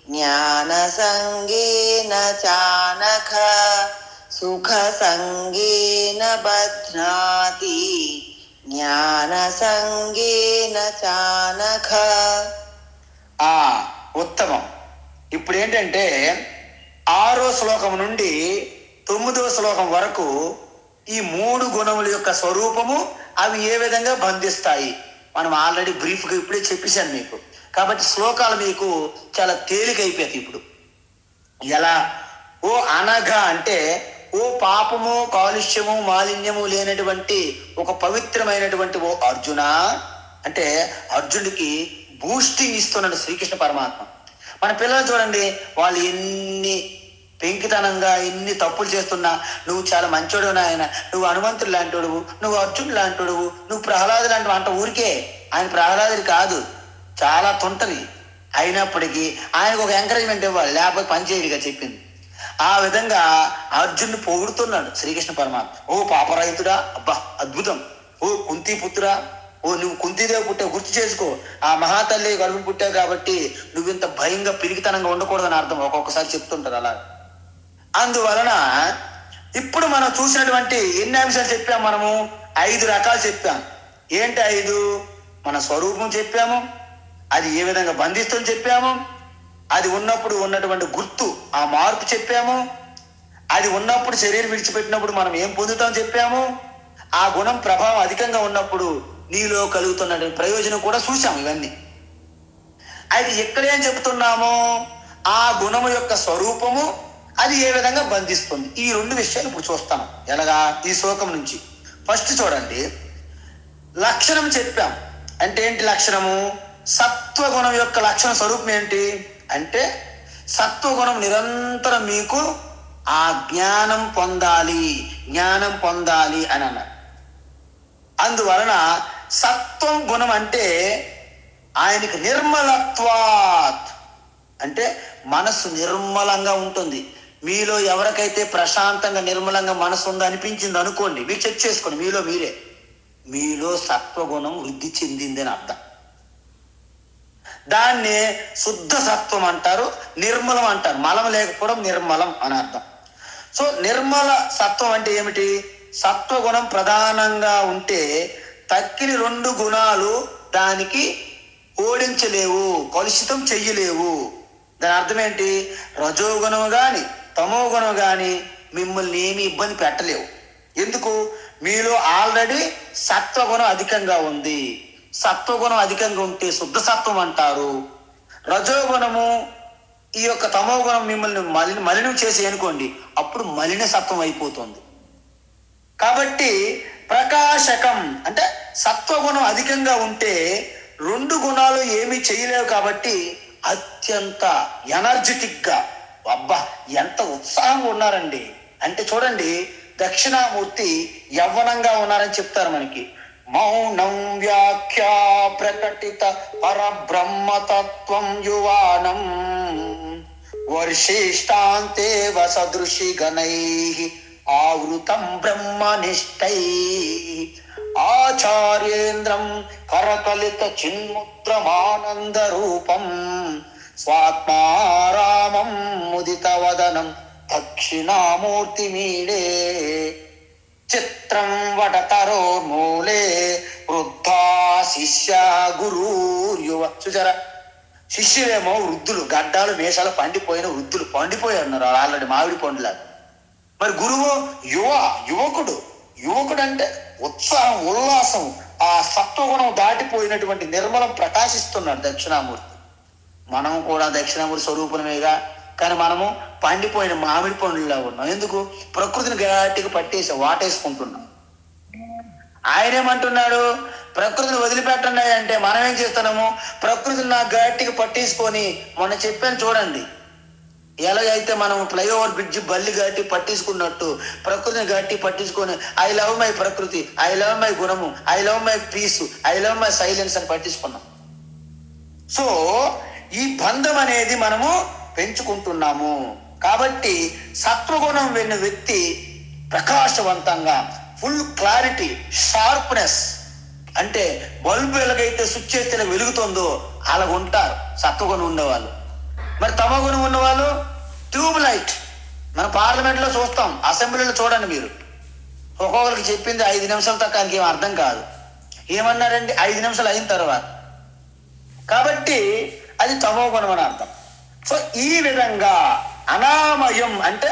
జ్ఞాన సంగేన చానఘ, సుఖ సంగేన బధ్నాతి జ్ఞాన సంగేన చానఘ.
ఉత్తమం. ఇప్పుడు ఏంటంటే 6వ శ్లోకం నుండి 9వ శ్లోకం వరకు ఈ 3 గుణముల యొక్క స్వరూపము, అవి ఏ విధంగా బంధిస్తాయి మనం ఆల్రెడీ బ్రీఫ్గా ఇప్పుడే చెప్పేశాను మీకు. కాబట్టి శ్లోకాలు మీకు చాలా తేలికైపోతాయి. ఇప్పుడు ఎలా? ఓ అనగా అంటే ఓ పాపము, కాలుష్యము, మాలిన్యము లేనటువంటి ఒక పవిత్రమైనటువంటి ఓ అర్జున అంటే అర్జునుడికి బూస్టింగ్ ఇస్తున్నాడు శ్రీకృష్ణ పరమాత్మ. మన పిల్లలు చూడండి, వాళ్ళు ఎన్ని పెంకితనంగా ఎన్ని తప్పులు చేస్తున్నా నువ్వు చాలా మంచోడు నాయన, నువ్వు హనుమంతుడు లాంటోడు, నువ్వు అర్జునుడు లాంటోడు, నువ్వు ప్రహ్లాదు లాంటి అంట. ఊరికే ఆయన ప్రహ్లాదుడు కాదు, చాలా తుంటది. అయినప్పటికీ ఆయనకు ఒక ఎంకరేజ్మెంట్ ఇవ్వాలి, లేకపోతే పనిచేయడిగా చెప్పింది. ఆ విధంగా అర్జునుడు పొగుడుతున్నాడు శ్రీకృష్ణ పరమాత్మ. ఓ పాపరహితుడా, అబ్బా అద్భుతం, ఓ కుంతీపుత్రుడా, ఓ నువ్వు కుంతీదేవి పుట్టావు, గుర్తు చేసుకో, ఆ మహాతల్లి కడుపు పుట్టావు కాబట్టి నువ్వు ఇంత భయంగా పిరిగితనంగా ఉండకూడదని అర్థం. ఒక్కొక్కసారి చెప్తుంటారు అలా. అందువలన ఇప్పుడు మనం చూసినటువంటి ఎన్ని అంశాలు చెప్పాము మనము? 5 రకాలు చెప్పాము. ఏంటి 5? మన స్వరూపం చెప్పాము, అది ఏ విధంగా బంధిస్తుందని చెప్పాము, అది ఉన్నప్పుడు ఉన్నటువంటి గుర్తు, ఆ మార్పు చెప్పాము. అది ఉన్నప్పుడు శరీరం విడిచిపెట్టినప్పుడు మనం ఏం పొందుతాం చెప్పాము. ఆ గుణం ప్రభావం అధికంగా ఉన్నప్పుడు నీలో కలుగుతున్న ప్రయోజనం కూడా చూసాము. ఇవన్నీ అయితే ఇక్కడేం చెబుతున్నాము, ఆ గుణము యొక్క స్వరూపము అది ఏ విధంగా బంధిస్తుంది. ఈ రెండు విషయాలు ఇప్పుడు చూస్తాం. ఎలాగా? ఈ శ్లోకం నుంచి ఫస్ట్ చూడండి, లక్షణం చెప్పాం. అంటే ఏంటి లక్షణము? సత్వగుణం యొక్క లక్షణ స్వరూపం ఏంటి అంటే, సత్వగుణం నిరంతరం మీకు ఆ జ్ఞానం పొందాలి అని అన్నారు. అందువలన సత్వం గుణం అంటే ఆయనకి నిర్మలత్వాత్, అంటే మనస్సు నిర్మలంగా ఉంటుంది. మీలో ఎవరికైతే ప్రశాంతంగా నిర్మలంగా మనసు ఉందో అనిపించింది అనుకోండి, మీరు చెక్ చేసుకోండి మీలో సత్వగుణం వృద్ధి చెందింది అని అర్థం. దాన్ని శుద్ధ సత్వం అంటారు, నిర్మలం అంటారు. మలం లేకపోవడం నిర్మలం అని అర్థం. సో నిర్మల సత్వం అంటే ఏమిటి? సత్వగుణం ప్రధానంగా ఉంటే తక్కిన రెండు గుణాలు దానికి ఓడించలేవు, కలుషితం చెయ్యలేవు. దాని అర్థం ఏంటి? రజోగుణం కానీ తమో గుణం కానీ మిమ్మల్ని ఏమి ఇబ్బంది పెట్టలేవు. ఎందుకు? మీలో ఆల్రెడీ సత్వగుణం అధికంగా ఉంది. సత్వగుణం అధికంగా ఉంటే శుద్ధ సత్వం అంటారు. రజోగుణము ఈ యొక్క తమో గుణం మిమ్మల్ని మలినం చేసి అనుకోండి, అప్పుడు మలిన సత్వం అయిపోతుంది. కాబట్టి ప్రకాశకం అంటే సత్వగుణం అధికంగా ఉంటే రెండు గుణాలు ఏమీ చేయలేవు. కాబట్టి అత్యంత ఎనర్జెటిక్ గా, అబ్బా ఎంత ఉత్సాహంగా ఉన్నారండి అంటే చూడండి, దక్షిణామూర్తి యవ్వనంగా ఉన్నారని చెప్తారు మనకి. మౌనం వ్యాఖ్యా ప్రకటిత పరబ్రహ్మతత్వం యువానం వర్షిష్టాంతే వసదృషి గణై ఆవృతం బ్రహ్మనిష్టై ఆచార్యేంద్రం కరకలిత చిన్ముద్రమానంద రూపం స్వాత్మారామం ముదిత వదనం దక్షిణామూర్తి మీడే చిత్రం వటతరో మూలే వృద్ధా శిష్య గురుర్యువ. చూసారా, శిష్యులేమో వృద్ధులు, గడ్డాలు మీసాలు పండిపోయిన వృద్ధులు, పండిపోయి ఉన్నారు ఆల్రెడీ మామిడి పండులాగా. మరి గురువు యువకుడు అంటే ఉత్సాహం, ఉల్లాసం, ఆ సత్వగుణం దాటిపోయినటువంటి నిర్మలం ప్రకాశిస్తున్నాడు దక్షిణామూర్తి. మనం కూడా దక్షిణామూర్తి స్వరూపమేగా, కానీ మనము పండిపోయిన మామిడి పండులా ఉన్నాం. ఎందుకు? ప్రకృతిని గట్టిగా పట్టేసి వాటేసుకుంటున్నాం. ఆయన ఏమంటున్నాడు? ప్రకృతిని వదిలిపెట్టండి అంటే మనం ఏం చేస్తున్నాము? ప్రకృతిని నాకు గట్టిగా పట్టేసుకొని, మొన్న చెప్పాను చూడండి, ఎలాగైతే మనం ఫ్లైఓవర్ బ్రిడ్జి బల్లి గట్టి పట్టించుకున్నట్టు ప్రకృతిని గట్టి పట్టించుకొని ఐ లవ్ మై ప్రకృతి, ఐ లవ్ మై గుణము, I love my peace, I love my silence అని పట్టించుకున్నాం. సో ఈ బంధం అనేది మనము పెంచుకుంటున్నాము. కాబట్టి సత్వగుణం విన్న వ్యక్తి ప్రకాశవంతంగా, ఫుల్ క్లారిటీ, షార్ప్నెస్, అంటే బల్బు ఎలాగైతే స్విచ్ చేస్తే వెలుగుతుందో అలాగ ఉంటారు సత్వగుణం ఉండేవాళ్ళు. మరి తమో గుణం ఉన్నవాళ్ళు ట్యూబ్ లైట్. మన పార్లమెంట్లో చూస్తాం, అసెంబ్లీలో చూడండి మీరు, ఒక్కొక్కరికి చెప్పింది 5 నిమిషాల తక్కువ ఆయనకి ఏం అర్థం కాదు. ఏమన్నారండి? 5 నిమిషాలు అయిన తర్వాత. కాబట్టి అది తమో గుణం అని అర్థం. సో ఈ విధంగా అనామయం అంటే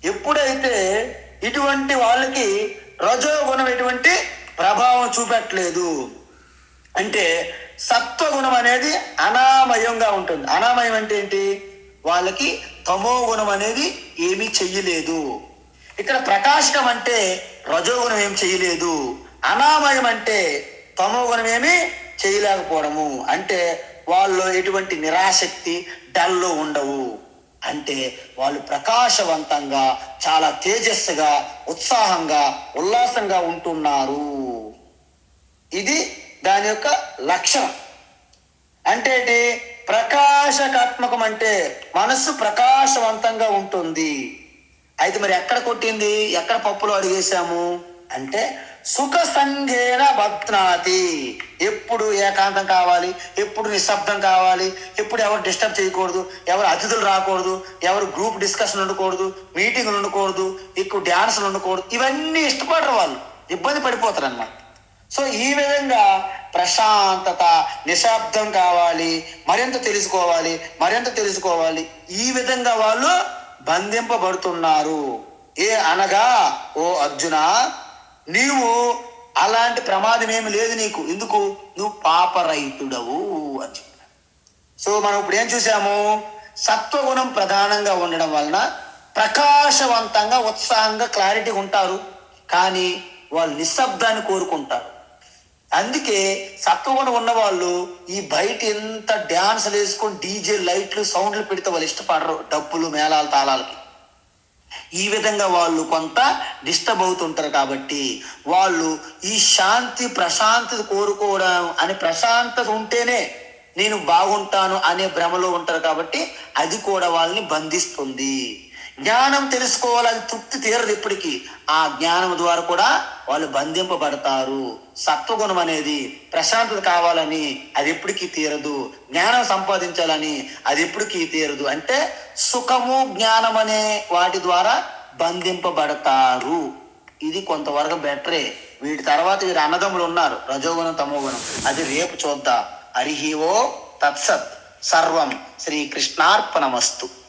ఎప్పుడైతే ఇటువంటి వాళ్ళకి రజోగుణం ఎటువంటి ప్రభావం చూపెట్టలేదు అంటే సత్వగుణం అనేది అనామయంగా ఉంటుంది. అనామయం అంటే ఏంటి? వాళ్ళకి తమో గుణం అనేది ఏమీ చెయ్యలేదు. ఇక్కడ ప్రకాశకం అంటే రజోగుణం ఏం చెయ్యలేదు, అనామయం అంటే తమో గుణం ఏమీ చేయలేకపోవడము. అంటే వాళ్ళు ఎటువంటి నిరాసక్తి, డల్లో ఉండవు. అంటే వాళ్ళు ప్రకాశవంతంగా, చాలా తేజస్సుగా, ఉత్సాహంగా, ఉల్లాసంగా ఉంటున్నారు. ఇది దాని యొక్క లక్షణం. అంటే ప్రకాశకాత్మకం అంటే మనస్సు ప్రకాశవంతంగా ఉంటుంది. అయితే మరి ఎక్కడ కొట్టింది, ఎక్కడ పప్పులో అడిగేశాము అంటే సుఖ సంఘేన బధ్నాతి. ఎప్పుడు ఏకాంతం కావాలి, ఎప్పుడు నిశ్శబ్దం కావాలి, ఎప్పుడు ఎవరు డిస్టర్బ్ చేయకూడదు, ఎవరు అతిథులు రాకూడదు, ఎవరు గ్రూప్ డిస్కషన్ ఉండకూడదు, మీటింగ్లు ఉండకూడదు, ఎక్కువ డ్యాన్సులు ఉండకూడదు, ఇవన్నీ ఇష్టపడరు వాళ్ళు, ఇబ్బంది పడిపోతారు అన్నమాట. సో ఈ విధంగా ప్రశాంతత, నిశ్శబ్దం కావాలి, మరింత తెలుసుకోవాలి, ఈ విధంగా వాళ్ళు బంధింపబడుతున్నారు. అనగా ఓ అర్జున, నీవు అలాంటి ప్రమాదం ఏమి లేదు నీకు. ఎందుకు? నువ్వు పాపరహితుడవు అని చెప్పారు. సో మనం ఇప్పుడు ఏం చూసాము? సత్వగుణం ప్రధానంగా ఉండడం వలన ప్రకాశవంతంగా, ఉత్సాహంగా, క్లారిటీ ఉంటారు. కానీ వాళ్ళు నిశ్శబ్దాన్ని కోరుకుంటారు. అందుకే సత్వగుణం ఉన్న వాళ్ళు ఈ బయట ఎంత డ్యాన్సులు వేసుకొని డీజే లైట్లు సౌండ్లు పెడితే వాళ్ళు ఇష్టపడరు, డబ్బులు, మేళాలు, తాళాలకి. ఈ విధంగా వాళ్ళు కొంత డిస్టర్బ్ అవుతుంటారు. కాబట్టి వాళ్ళు ఈ శాంతి, ప్రశాంతత కోరుకోవడం అని, ప్రశాంతత ఉంటేనే నేను బాగుంటాను అనే భ్రమలో ఉంటారు. కాబట్టి అది కూడా వాళ్ళని బంధిస్తుంది. జ్ఞానం తెలుసుకోవాలి, అది తృప్తి తీరదు ఎప్పటికీ. ఆ జ్ఞానం ద్వారా కూడా వాళ్ళు బంధింపబడతారు. సత్వగుణం అనేది ప్రశాంతత కావాలని అది ఎప్పటికీ తీరదు, జ్ఞానం సంపాదించాలని అది ఎప్పటికీ తీరదు. అంటే సుఖము, జ్ఞానం అనే వాటి ద్వారా బంధింపబడతారు. ఇది కొంతవరకు బెటరే. వీటి తర్వాత వీరు అన్నదమ్ములు ఉన్నారు, రజోగుణం, తమోగుణం. అది రేపు చూద్దాం. హరి ఓం తత్సత్. సర్వం శ్రీకృష్ణార్పణమస్తు.